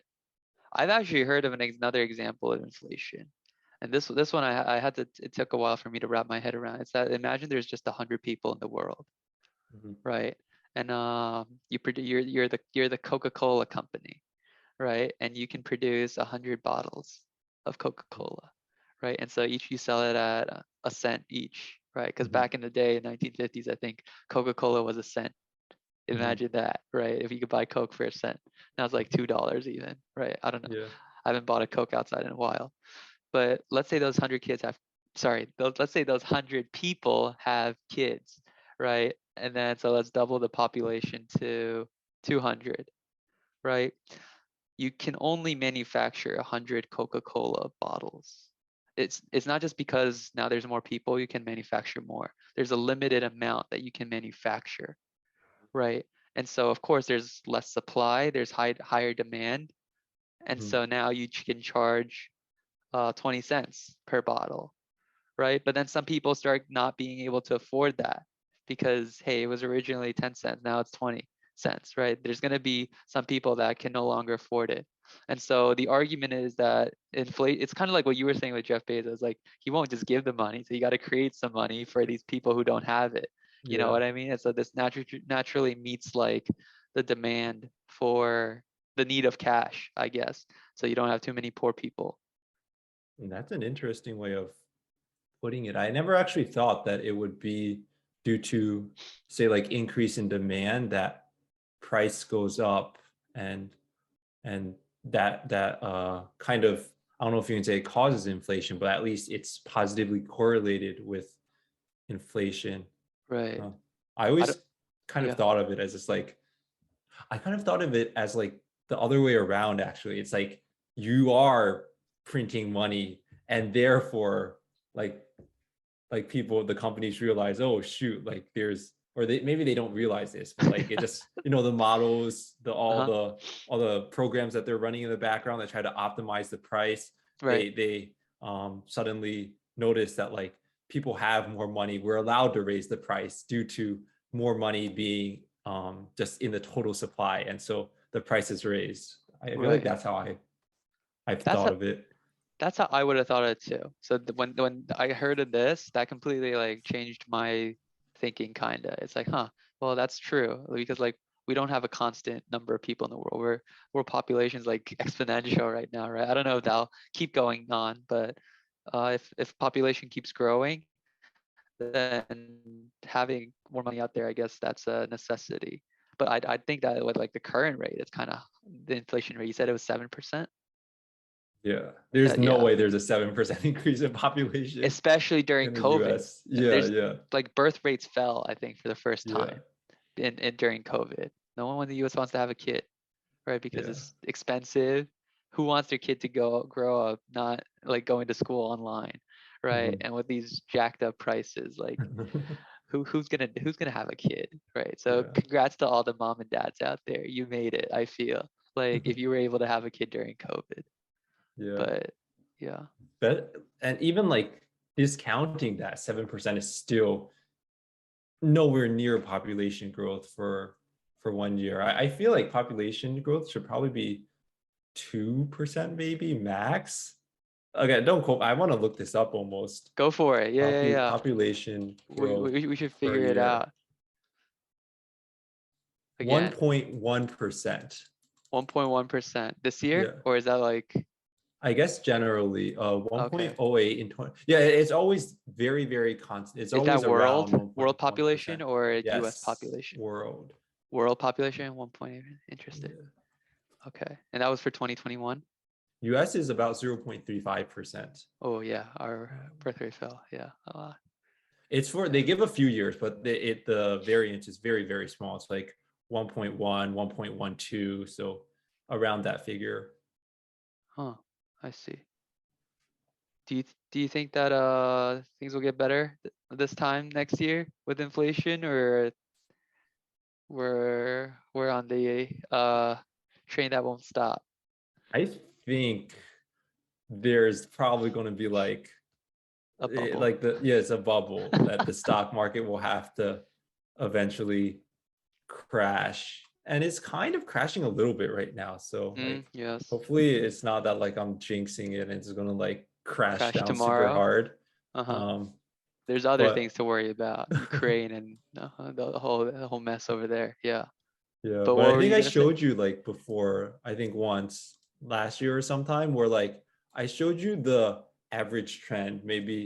I've actually heard of another example of inflation, and this one I had to. It took a while for me to wrap my head around. It's that imagine there's just 100 people in the world, Mhm. right? And you're the Coca-Cola company, right? And you can produce 100 bottles of Coca-Cola, right? And so each you sell it at a cent each, right? Because back in the day, in 1950s, I think Coca-Cola was a cent. Imagine that, right? If you could buy Coke for a cent, now it's like $2 even, right? I don't know. Yeah. I haven't bought a Coke outside in a while, but let's say those 100 kids have, sorry, let's say those 100 people have kids, right? And then so let's double the population to 200, right? You can only manufacture 100 Coca-Cola bottles. It's not just because now there's more people, you can manufacture more. There's a limited amount that you can manufacture, right? And so of course there's less supply, there's higher demand, and so now you can charge 20 cents per bottle, right? But then some people start not being able to afford that because, hey, it was originally 10 cents, now it's 20 cents, right? There's going to be some people that can no longer afford it. And so the argument is that it's kind of like what you were saying with Jeff Bezos, like he won't just give the money, so you got to create some money for these people who don't have it. You know what I mean? And so this naturally meets like the demand for the need of cash, I guess. So you don't have too many poor people. And that's an interesting way of putting it. I never actually thought that it would be due to, say, like increase in demand that price goes up, and that kind of, I don't know if you can say it causes inflation, but at least it's positively correlated with inflation. Right. I I don't, always kind of yeah. thought of it as just like, I kind of thought of it as like the other way around, actually. It's like you are printing money, and therefore like people, the companies realize, oh shoot, like there's, or maybe they don't realize this, but like it just, the models, all the programs that they're running in the background that try to optimize the price, Right. they suddenly notice that like people have more money. We're allowed to raise the price due to more money being just in the total supply, and so the price is raised. I feel like Right. that's how I've That's thought how of it. that's how I would have thought of it too. So when I heard of this, that completely like changed my thinking kinda. It's like, huh, well that's true. Because like we don't have a constant number of people in the world. We're population's like exponential right now, right? I don't know if that'll keep going on, but if population keeps growing, then having more money out there, I guess that's a necessity. But I think that with like the current rate, it's kind of the inflation rate. You said it was 7%. Yeah, there's no Yeah, way there's a 7% increase in population especially during in the COVID. US. Yeah, There's yeah, like birth rates fell, I think, for the first yeah, time in during COVID. No one in the US wants to have a kid, right? Because yeah. it's expensive. Who wants their kid to grow up not like going to school online, right? Mhm. And with these jacked up prices, like who's gonna have a kid, right? So Yeah, congrats to all the mom and dads out there. You made it, I feel. Like if you were able to have a kid during COVID. yeah. But yeah. But and even like discounting that 7% is still nowhere near population growth for 1 year. I feel like population growth should probably be 2% maybe max. Okay, don't quote. I want to look this up almost. Go for it. Yeah, yeah, yeah. Population growth We should per figure it year. out again. 1.1%. 1.1% this year, Yeah. or is that like I guess generally okay? 1.08 in 20. Yeah, it's always very, very constant. It's Is that always around world population 1.1%. or U.S. Yes, population? world. World population 1.8. Interesting. Yeah. Okay, and that was for 2021. US is about 0.35%. Oh yeah, our birth rate fell. Yeah, a lot. It's for, they give a few years, but the variance is very, very small. It's like 1.1, 1.12. So around that figure. Huh. I see. Do you think that things will get better this time next year with inflation, or we're on the train that won't stop? I think there's probably going to be like A bubble. like it's a bubble that the stock market will have to eventually crash, and it's kind of crashing a little bit right now. So like Yes. hopefully it's not that like I'm jinxing it and it's going to like crash Crash down super tomorrow. hard. Uh-huh. um There's other things but to worry about. Ukraine and the whole mess over there. Yeah. yeah, But but what I were think you I gonna say? showed you like before, I think once last year or sometime, where like I showed you the average trend, maybe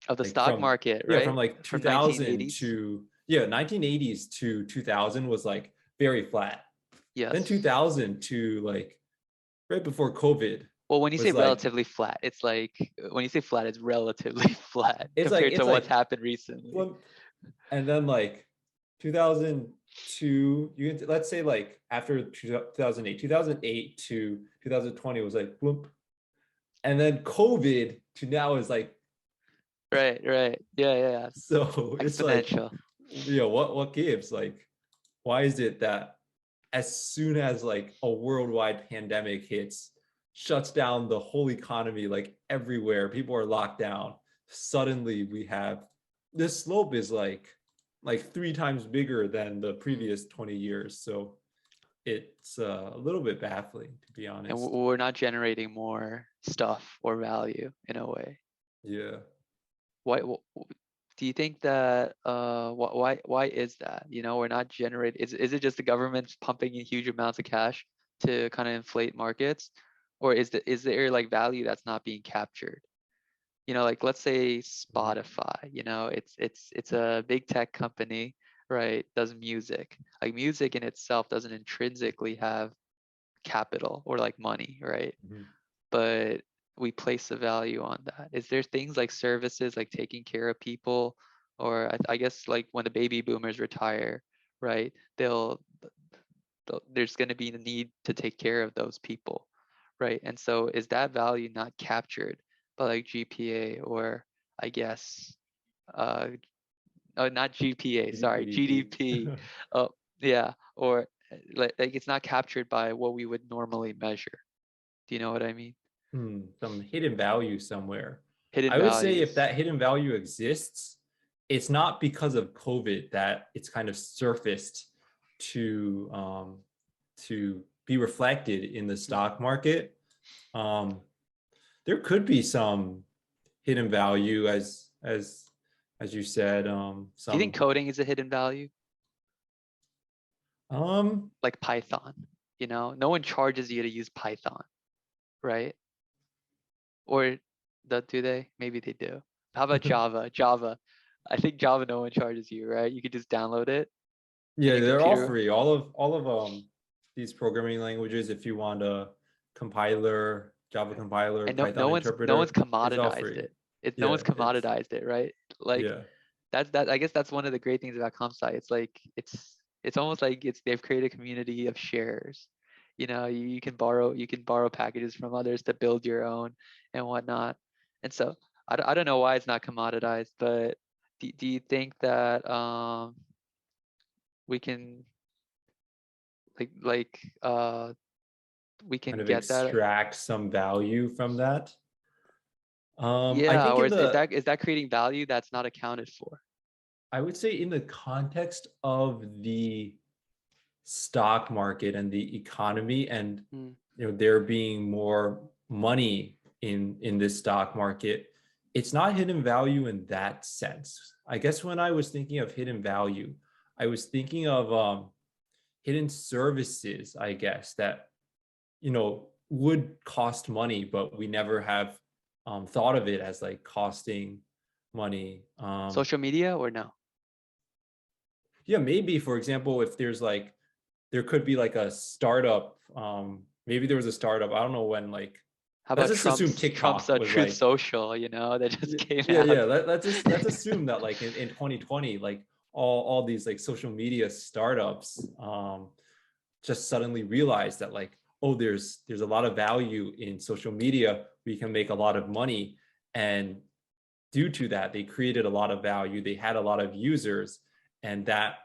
Of the like stock from, market, yeah, from right? like From 2000 1980s. to, yeah, 1980s to 2000 was like very flat. Then Yes. 2000 to like right before COVID Well, when you say was like, relatively flat, it's like when you say flat, it's relatively flat it's like compared to it's what's like happened recently. one, and then like 2002, you can, let's say like after 2008 to 2020 was like bloop, and then COVID to now is like, Right, right. Yeah, yeah, yeah. so it's like, Exponential. what gives, like, why is it that as soon as like a worldwide pandemic hits, shuts down the whole economy, like everywhere, people are locked down, suddenly we have, this slope is like 3 times bigger than the previous 20 years. So it's a little bit baffling, to be And honest. we're not generating more stuff or value in a way. Yeah. Why do you think that why is that? You know, we're not generating, is it just the government pumping in huge amounts of cash to kind of inflate markets? Or is there like value that's not being captured? You know, like let's say Spotify, you know, it's a big tech company, right? Does music. Like music in itself doesn't intrinsically have capital or like money, right? Mhm. But we place the value on that. Is there things like services like taking care of people, or I guess like when the baby boomers retire, right? There's going to be the need to take care of those people, right? And so is that value not captured by like GPA, or I guess uh oh, not GPA, sorry, GDP. GDP. Oh yeah, or like it's not captured by what we would normally measure. Do you know what I mean? Some hidden value somewhere. Hidden I would say if values. that hidden value exists, it's not because of COVID that it's kind of surfaced to be reflected in the stock market. Um, there could be some hidden value, as you said. Do you think Some coding is a hidden value? um Like Python, you know, no one charges you to use Python, right? Or do they? Maybe they do. How about Java? Java. I think Java, no one charges you, right? You could just download it in yeah, your they're all computer. free. All of these programming languages, if you want a compiler, Java compiler, And Python no one's interpreter, it's all commoditized free. it. No Yeah, one's commoditized it, right? Like yeah. I guess that's one of the great things about comp sci. It's like it's almost like they've created a community of sharers. You know, you can borrow packages from others to build your own and whatnot. And so I don't know why it's not commoditized, but do you think that we can like we Kind can of get that? extract some value from that. I Yeah, think or in the, is that creating value that's not accounted for? I would say in the context of the stock market and the economy, and Mm, there being more money in this stock market, it's not hidden value in that sense. I guess when I was thinking of hidden value, I was thinking of hidden services, I guess, that, would cost money, but we never have thought of it as like costing money. Social media or no? Yeah, maybe, for example, if there could be like a startup, maybe there was a startup, I don't know when, like, How let's about just assume Trump's TikTok was Truth like, Social, that just came yeah, out. let's assume that like in 2020, like all these like social media startups just suddenly realized that, like, oh, there's a lot of value in social media, we can make a lot of money, and due to that they created a lot of value, they had a lot of users, and that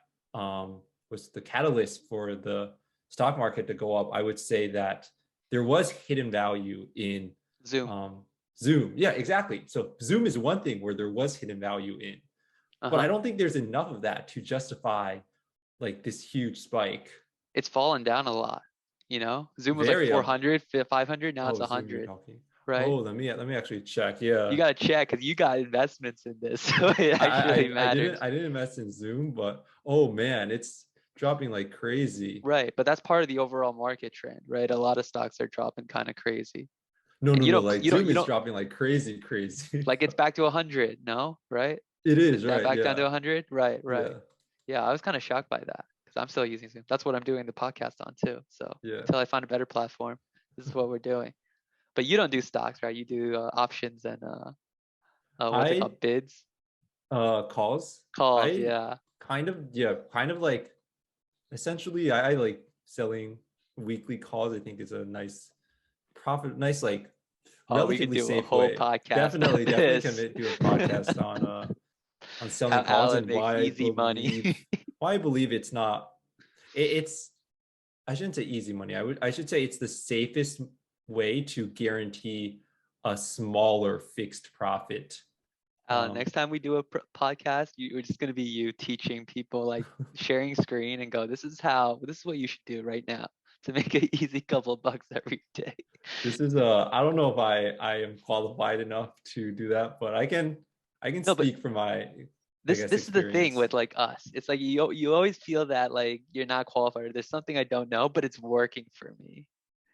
was the catalyst for the stock market to go up. I would say that there was hidden value in Zoom. Zoom. Yeah, exactly. So Zoom is one thing where there was hidden value in, but I don't think there's enough of that to justify like this huge spike. It's fallen down a lot, Zoom was like Very 400, 500, now it's Zoom you're 100, talking. right? Oh, let me actually check. Yeah. You got to check because you got investments in this, so it actually matters. I didn't invest in Zoom, but oh man, it's dropping like crazy. Right, but that's part of the overall market trend, right? A lot of stocks are dropping kind of crazy. No, And no, no. Like Zoom you is don't dropping like crazy, crazy. like it's back to 100, no? Right? It is, Is that right? back down to Yeah. 100? Right. Yeah. Yeah, I was kind of shocked by that because I'm still using Zoom. That's what I'm doing the podcast on too. So Yeah. until I find a better platform, this is what we're doing. But you don't do stocks, right? You do options and what's it I called? Bids? calls. Calls, I yeah. kind of like essentially I like selling weekly calls. I think is a nice profit, nice like Oh, we could relatively do a safe whole way. podcast on Definitely can this. do a podcast on How selling calls Alan and makes easy money. why I believe it's not it's I shouldn't say easy money. I should say it's the safest way to guarantee a smaller fixed profit. Next time we do a podcast, you're just gonna be you teaching people, like sharing screen and go, this is what you should do right now to make an easy couple bucks every day. This is I don't know if I am qualified enough to do that, but I can No, but speak from my this is the thing with like us. It's like you always feel that like you're not qualified. There's something I don't know, but it's working for me.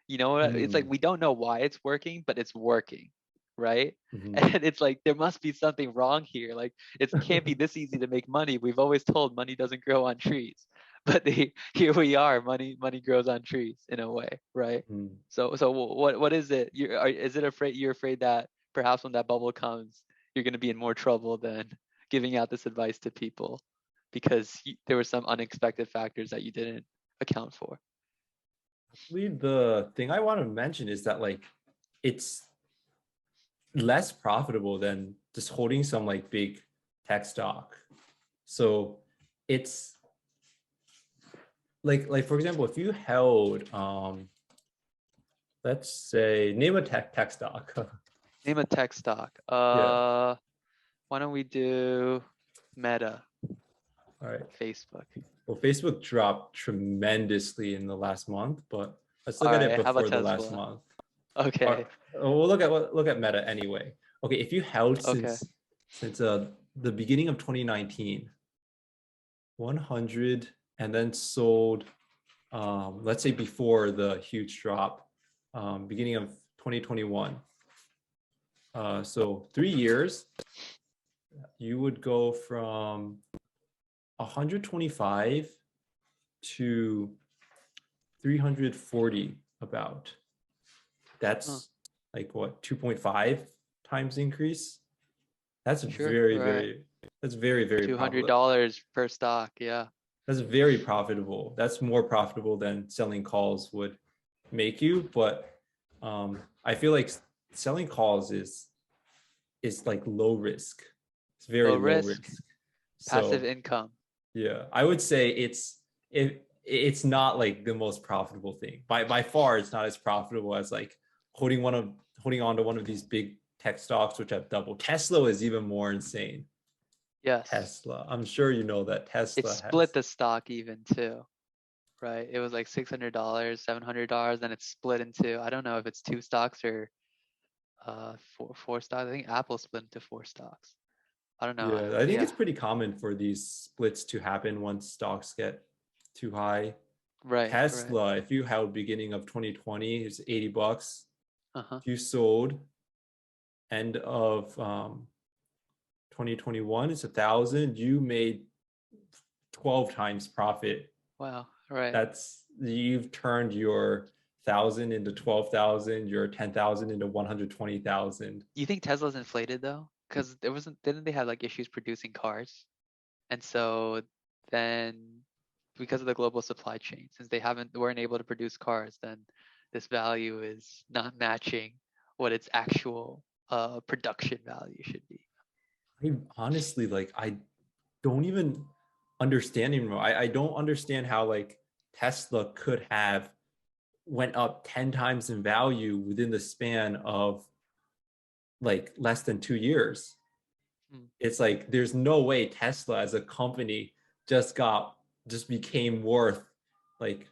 You know what? It's like we don't know why it's working, but it's working, right? And it's like there must be something wrong here. Like it can't be this easy to make money. We've always told money doesn't grow on trees, but here we are. Money grows on trees in a way, right? So what is it? Is it you're afraid that perhaps when that bubble comes, you're going to be in more trouble than giving out this advice to people because there were some unexpected factors that you didn't account for? The thing I want to mention is that like it's less profitable than just holding some like big tech stock. So it's like for example, if you held let's say name a tech stock. Name a tech stock. Yeah. Why don't we do Meta? All right. Facebook. Well, Facebook dropped tremendously in the last month, but let's look All at right, it how about before the last Tesla? month. Okay. We'll look at Meta anyway. Okay, if you held Okay. since the beginning of 2019, 100, and then sold, let's say before the huge drop, beginning of 2021. So 3 years, you would go from 125 to 340 about. That's like what, 2.5 times increase? That's very $200 per stock, yeah. That's very profitable. That's more profitable than selling calls would make you, but I feel like selling calls is like low risk. It's very Low low risk, risk. passive So income. yeah, I would say it's not like the most profitable thing. By far, it's not as profitable as like holding on to one of these big tech stocks which have doubled. Tesla is even more insane. Yes. Tesla. I'm sure you know that Tesla It split the stock even too, right? It was like $600, $700, then it split into, I don't know if it's two stocks or four stocks. I think Apple split into four stocks. I don't know. Yeah, I think it's Yeah, pretty common for these splits to happen once stocks get too high. right, right. Tesla, if you held beginning of 2020, it's $80. Uh-huh. If you sold end of 2021, it's 1,000. You made 12 times profit. Wow, right. That's you've turned your 1,000 into 12,000, your 10,000 into 120,000. Do you think Tesla's inflated though? Because didn't they have like issues producing cars? And so then because of the global supply chain, since they weren't able to produce cars, then this value is not matching what its actual production value should be. I honestly like I don't even understand anymore. I don't understand how like Tesla could have went up 10 times in value within the span of like less than 2 years. Hmm. It's like there's no way Tesla as a company just became worth like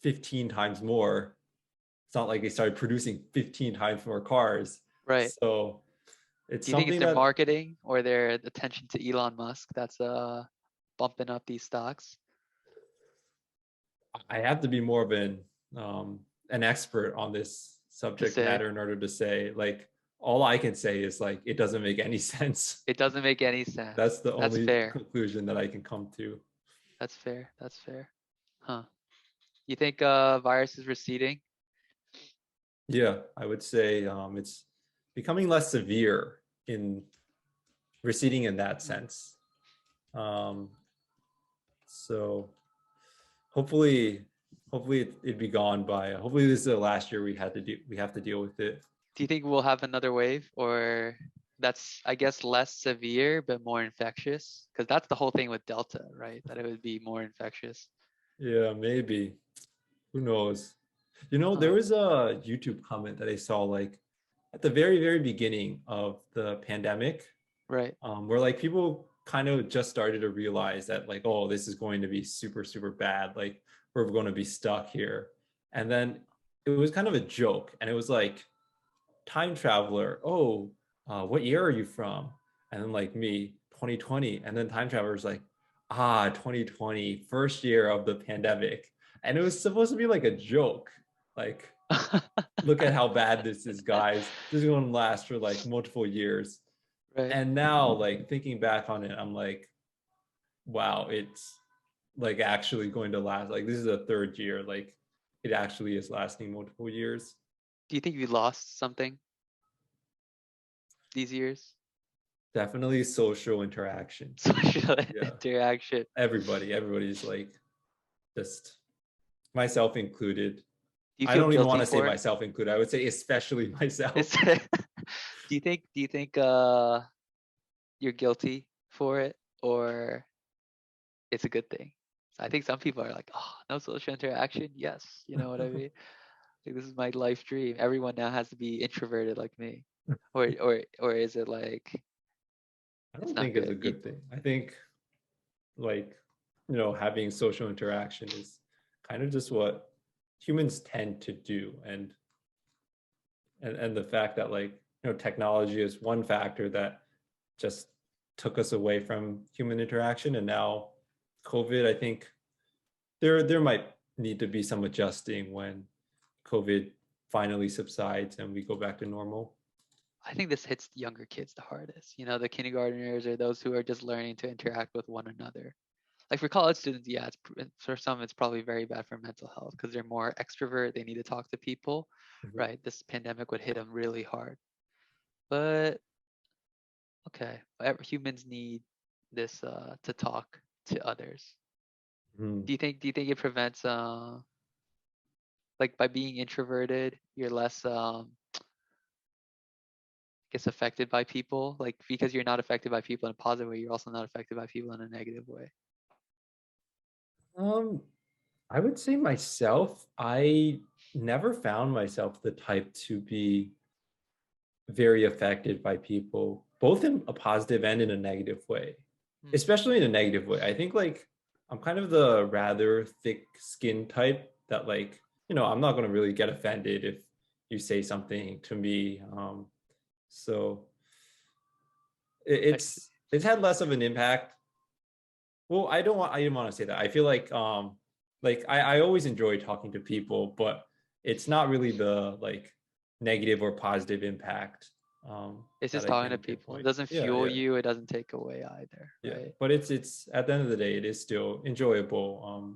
15 times more. It's not like they started producing 15 times more cars. Right. So it's Do you think it's something their that marketing or their attention to Elon Musk that's bumping up these stocks? I have to be more of an expert on this To subject say matter in order to say like all I can say is like it doesn't make any sense. it doesn't make any sense. That's the That's only fair. conclusion that I can come to. That's fair. That's fair. Huh. You think virus is receding? Yeah, I would say it's becoming less severe in receding in that Hmm. sense. Um, so hopefully, hopefully it'd be gone by. Hopefully this is the last year we have to deal with it. Do you think we'll have another wave or that's I guess less severe but more infectious? Because that's the whole thing with Delta, right? That it would be more infectious. Yeah, maybe. Who knows? You know, Huh. there was a YouTube comment that I saw like at the very, very beginning of the pandemic, Right. where like people kind of just started to realize that like, oh, this is going to be super, super bad. Like we're going to be stuck here. And then it was kind of a joke. And it was like, time traveler, oh, what year are you from? And then like me, 2020. And then time traveler's like, 2020, first year of the pandemic. And it was supposed to be like a joke. Like, look at how bad this is, guys. This is going to last for like multiple years. Right. And now, like, thinking back on it, I'm like, wow, it's like actually going to last. Like, this is a third year. Like, it actually is lasting multiple years. Do you think you lost something these years? Definitely social interaction. Social Yeah. interaction. Everybody's like, just myself included. Do you I feel don't even want guilty to say for it? myself included. I would say especially myself. Do you think you're guilty for it or it's a good thing? So I think some people are like, oh, no social interaction. Yes, you know what I mean? Like this is my life dream. Everyone now has to be introverted like me. Or is it like I it's don't not think it's a good? good thing. I think like, having social interaction is kind of just what humans tend to do. And the fact that like, technology is one factor that just took us away from human interaction. And now COVID, I think there might need to be some adjusting when COVID finally subsides and we go back to normal. I think this hits younger kids the hardest. You know, the kindergartners or those who are just learning to interact with one another. Like for college students, yeah, for some it's probably very bad for mental health because they're more extrovert. They need to talk to people, Mhm. right? This pandemic would hit them really hard. But okay, humans need this to talk to others. Mhm. Do you think it prevents like by being introverted, you're less gets affected by people? Like because you're not affected by people in a positive way, you're also not affected by people in a negative way. Um, I would say myself, I never found myself the type to be very affected by people, both in a positive and in a negative way, Hmm. especially in a negative way. I think like I'm kind of the rather thick skin type that like, I'm not going to really get offended if you say something to me. So it's had less of an impact. Well, I didn't want to say that. I feel like I always enjoy talking to people, but it's not really the like negative or positive impact. It's that just I talking to can people. It pinpoint. doesn't Yeah, fuel yeah, you. It doesn't take away either, yeah. right? But it's at the end of the day, it is still enjoyable.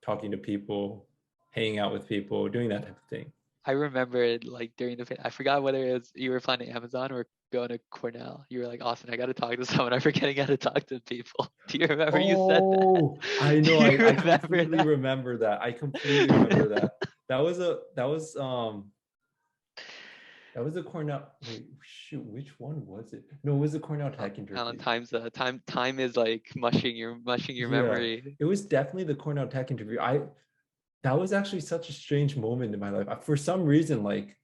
Talking to people, hanging out with people, doing that type of thing. I remember it like during I forgot whether it was you were finding Amazon or going to Cornell. You were like, Austin, I got to talk to someone. I'm forgetting how to talk to people. Do you remember you said that? Oh, I Do know. you I remember completely that? remember that. I completely remember that. That was a Cornell. Wait, shoot, which one was it? No, it was the Cornell Tech Alan, interview. time is like mushing your Yeah, memory. it was definitely the Cornell Tech interview. That was actually such a strange moment in my life. For some reason, like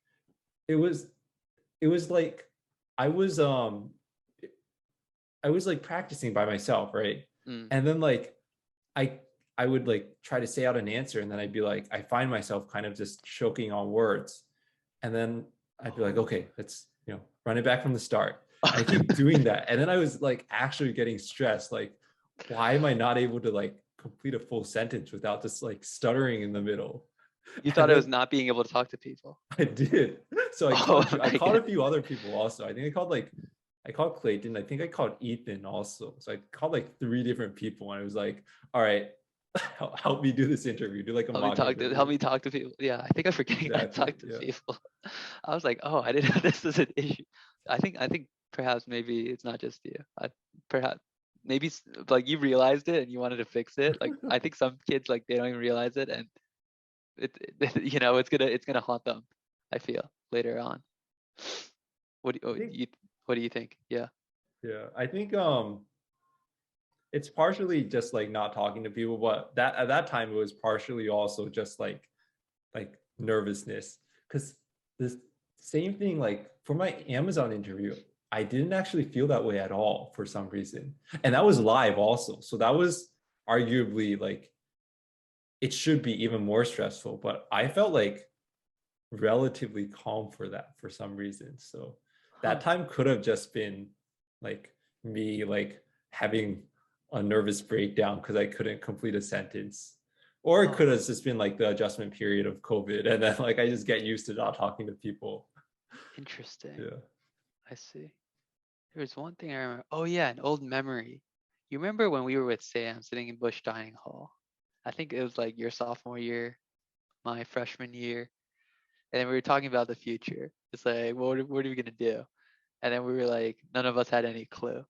it was like I was um I was like practicing by myself, right? Mm. And then like I I would like try to say out an answer, and then I'd be like, I find myself kind of just choking on words. And then I'd be like, Oh. okay, let's, run it back from the start. And I keep doing that. And then I was like actually getting stressed. Like, why am I not able to like complete a full sentence without just like stuttering in the middle? You And thought it was then not being able to talk to people. I did. So I Oh called you. I my called a god. few other people also. I called Clayton. I think I called Ethan also. So I called like 3 different people, and I was like, all right, help me do this interview. Do like a mock Help interview. me talk to people. Yeah, I think I'm forgetting how to Exactly. talk to Yeah. people. I was like, oh, I didn't know this was an issue. I think perhaps maybe it's not just you. Perhaps maybe like you realized it and you wanted to fix it. Like I think some kids like they don't even realize it, and it's gonna haunt them. I feel later on. I think, What do you think? Yeah. yeah. I think it's partially just like not talking to people, but that at that time it was partially also just like nervousness. Because this same thing, like for my Amazon interview, I didn't actually feel that way at all for some reason. And that was live also. So that was arguably like it should be even more stressful, but I felt like relatively calm for that for some reason. So that Huh. time could have just been like me like having a nervous breakdown because I couldn't complete a sentence. Or it Oh, could have just been like the adjustment period of COVID, and then like I just get used to not talking to people. interesting. Yeah. I see. There was one thing I remember. Oh yeah, an old memory. You remember when we were with Sam sitting in Bush Dining Hall? I think it was like your sophomore year, my freshman year, and then we were talking about the future. It's like, what are we gonna do? And then we were like, none of us had any clue.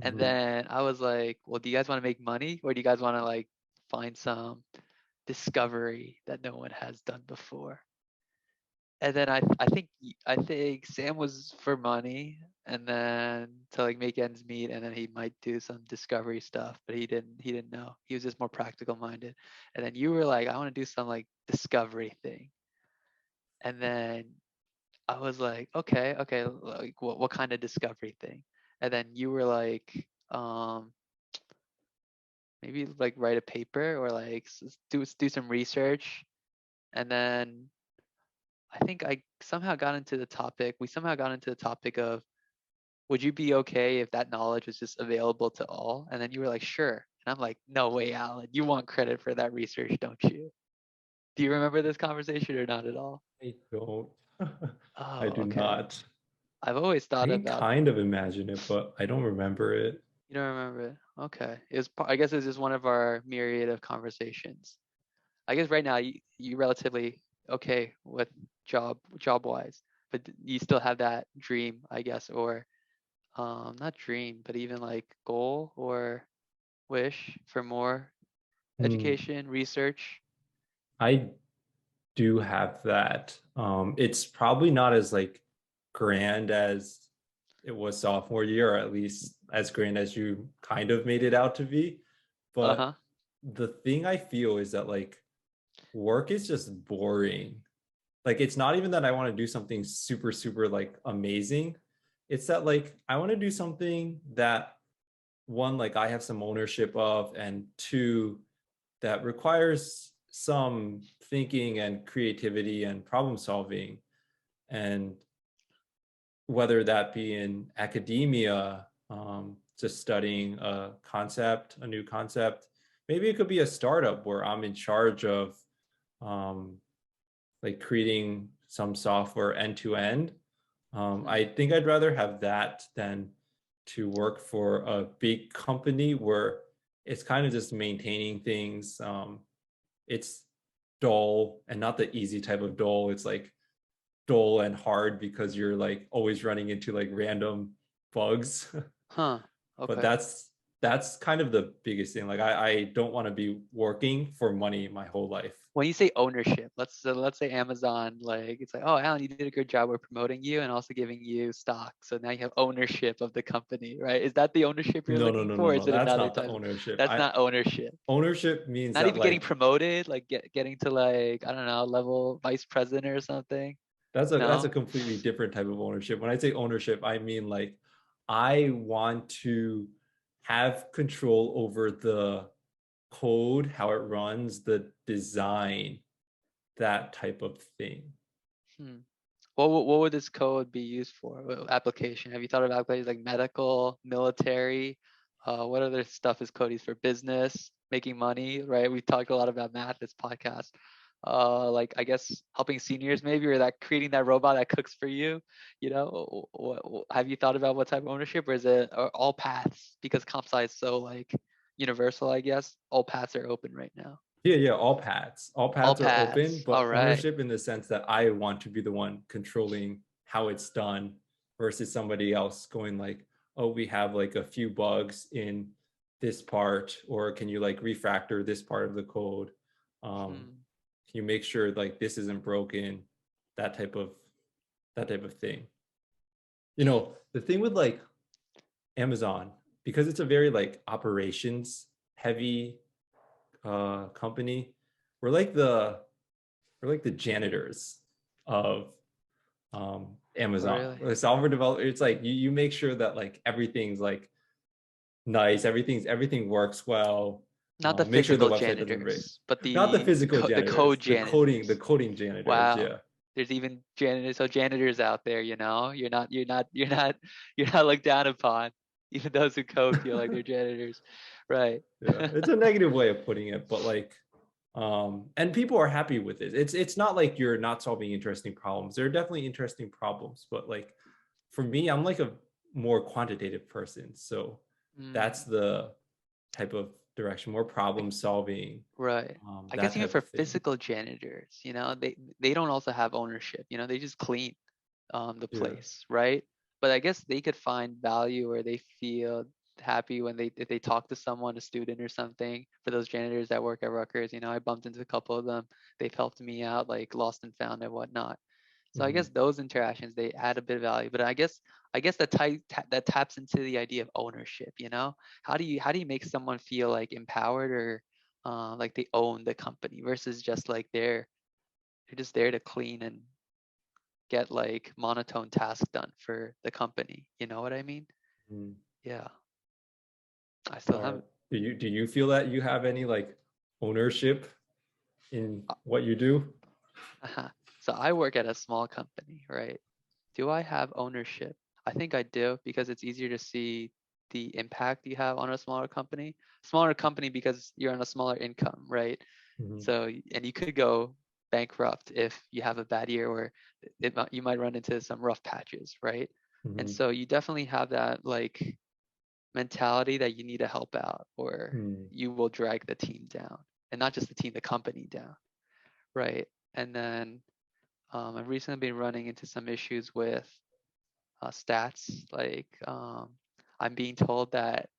And Mhm. then I was like, well, do you guys want to make money, or do you guys want to like find some discovery that no one has done before? And then I think Sam was for money, and then to like make ends meet, and then he might do some discovery stuff, but he didn't know. He was just more practical minded. And then you were like, I want to do some like discovery thing. And then I was like, okay, like what kind of discovery thing? And then you were like, maybe like write a paper or like do some research. And then I think I somehow got into the topic. We somehow got into the topic of, would you be okay if that knowledge was just available to all? And then you were like, sure. And I'm like, no way, Alan. You want credit for that research, don't you? Do you remember this conversation or not at all? I don't. I Oh, do okay. not. I've always I thought can about. kind of imagine it, but I don't remember it. You don't remember it? Okay. I guess it was just one of our myriad of conversations. I guess right now you relatively okay with job wise, but you still have that dream, I guess, or not dream, but even like goal or wish for more Hmm. education, research. I do have that. It's probably not as like grand as it was sophomore year, or at least as grand as you kind of made it out to be. Uh-huh. But the thing I feel is that like work is just boring. Like it's not even that I want to do something super, super like amazing. It's that like I want to do something that one, like I have some ownership of, and two, that requires some thinking and creativity and problem solving. And whether that be in academia, just studying a new concept, maybe it could be a startup where I'm in charge of like creating some software end to end. I think I'd rather have that than to work for a big company where it's kind of just maintaining things. It's dull, and not the easy type of dull. It's like dull and hard because you're like always running into like random bugs. Huh. But Okay. that's kind of the biggest thing. Like I don't want to be working for money my whole life. When you say ownership, let's say Amazon, like it's like, oh, Alan, you did a good job. We're promoting you and also giving you stock. So now you have ownership of the company, right? Is that the ownership you're No, no, looking no, no, for? Or no. is it That's another not the type of? ownership. That's I not ownership. ownership means Not that even getting like promoted, like getting to like, I don't know, level vice president or something. that's a No? completely different type of ownership. When I say ownership, I mean like I want to have control over the code, how it runs, the design, that type of thing. Hmm. What would this code be used for? What application? Have you thought of applications like medical, military? What other stuff is code used for? Business, making money, right? We talked a lot about math this podcast. Like I guess helping seniors maybe, or that creating that robot that cooks for you. You know, have you thought about what type of ownership, or is it all paths? Because comp sci is so like universal, I guess. All paths are open right now. Yeah, yeah, all paths. All All paths are open, paths. All but right. ownership in the sense that I want to be the one controlling how it's done versus somebody else going like, oh, we have like a few bugs in this part, or can you like refactor this part of the code? Hmm. Can you make sure like this isn't broken? That type of thing. You know, the thing with like Amazon, because it's a very like operations heavy company, we're like the janitors of Oh, Amazon. really? The software developer, it's like you make sure that like everything's like nice, everything works well. Not the Make sure the physical website doesn't break. janitors, but Not the the physical the code janitors, the janitors. coding janitors. Wow. Yeah, There's even janitors, so janitors out there, you're not looked down upon. Even those who code feel like they're janitors. Right. yeah. It's a negative way of putting it, but like, and people are happy with it. It's not like you're not solving interesting problems. There are definitely interesting problems, but like for me, I'm like a more quantitative person. So that's Mm, the type of direction, more problem solving, right. I that guess even type for of thing. physical janitors, they don't also have ownership, they just clean the Yeah. place, right? But I guess they could find value or they feel happy when if they talk to someone, a student or something. For those janitors that work at Rutgers, I bumped into a couple of them. They've helped me out, like lost and found and whatnot. So I Mhm. guess those interactions they add a bit of value. But I guess that taps into the idea of ownership. How do you make someone feel like empowered or like they own the company versus just like they're just there to clean and get like monotone tasks done for the company. You know what I mean? Mhm. Yeah. I still Or haven't. do you feel that you have any like ownership in what you do? So I work at a small company, right? Do I have ownership? I think I do because it's easier to see the impact you have on a smaller company. Smaller company because you're on a smaller income, right? Mhm. So, and you could go bankrupt if you have a bad year or you might run into some rough patches, right? And Mhm. so you definitely have that like mentality that you need to help out or Mhm. you will drag the team down and not just the team, the company down, right? And then I've recently been running into some issues with stats. Like I'm being told that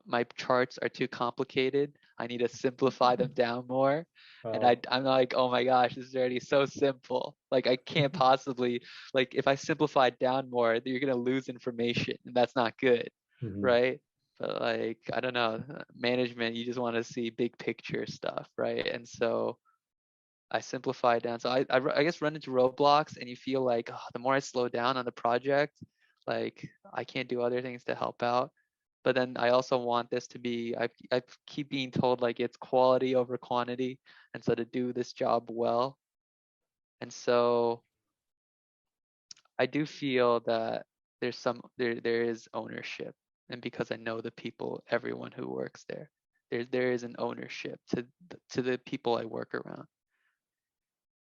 my charts are too complicated. I need to simplify them down more. And Uh, I'm like, oh my gosh, this is already so simple. Like I can't possibly, like if I simplify it down more, you're gonna lose information and that's not good, mhm. right? But like, I don't know, management, you just want to see big picture stuff, right? And so I simplify it down. So I guess run into roadblocks and you feel like the more I slow down on the project, like I can't do other things to help out. But then I also want this to be, I keep being told like it's quality over quantity. And so to do this job well. And so I do feel that there is ownership, and because I know the people, everyone who works there, there is an ownership to the people I work around.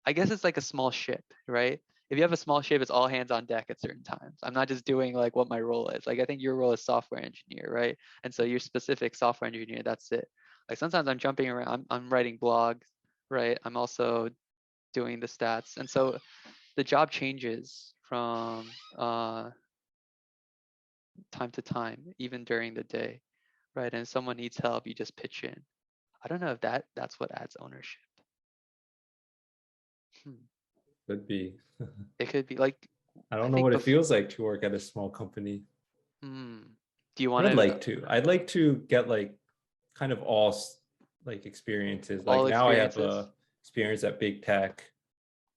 I guess it's like a small ship, right? If you have a small ship, it's all hands on deck at certain times. I'm not just doing like what my role is. Like I think your role is software engineer, right? And so you're specific software engineer, that's it. Like sometimes I'm jumping around, I'm writing blogs, right? I'm also doing the stats. And so the job changes from time to time, even during the day, right? And if someone needs help, you just pitch in. I don't know if that's what adds ownership. Could be. It could be like, I I don't know think what it before, feels like to work at a small company. do you But want I'd to like to. I'd like to get like kind of all like experiences. Like all now I have experiences? a experience at big tech,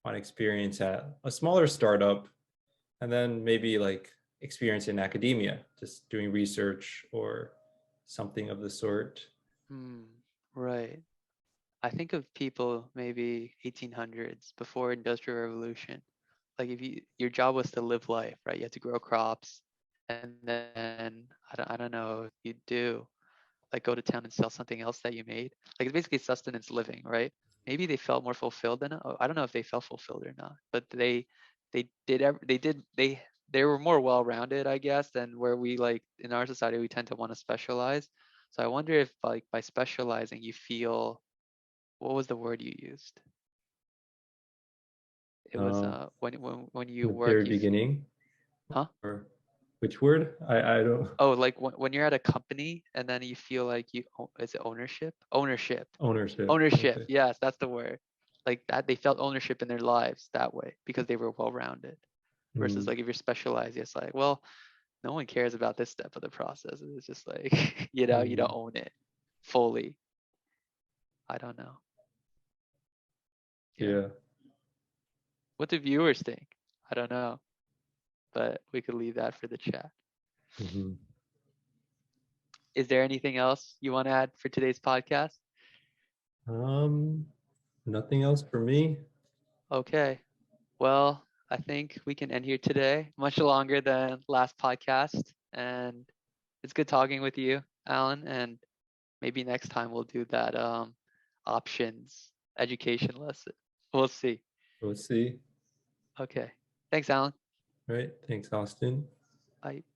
one experience at a smaller startup, and then maybe like experience in academia, just doing research or something of the sort. Right. I think of people maybe 1800s before Industrial Revolution. Like if your job was to live life, right? You had to grow crops, and then I don't know if you do like go to town and sell something else that you made. Like it's basically sustenance living, right? Maybe they felt more fulfilled than I don't know if they felt fulfilled or not, but they were more well-rounded, I guess, than where we like in our society we tend to want to specialize. So I wonder if like by specializing you feel, what was the word you used? It was Um, when in you the work very beginning, huh? or which word? I don't. Oh, like when you're at a company and then you feel like is it ownership? Ownership. Ownership. Okay. Yes, that's the word. Like that they felt ownership in their lives that way because they were well-rounded. Versus Mm, like if you're specialized, it's like, well, no one cares about this step of the process. It's just like, you don't mm, own it fully. I don't know. Yeah. yeah. What do viewers think? I don't know, but we could leave that for the chat. Mhm. Is there anything else you want to add for today's podcast? Um, Nothing else for me. Okay. Well, I think we can end here today. Much longer than last podcast. And it's good talking with you, Alan. And maybe next time we'll do that options education lesson. We'll see. We'll see. Okay. Thanks, Alan. Right. Thanks, Austin. Bye.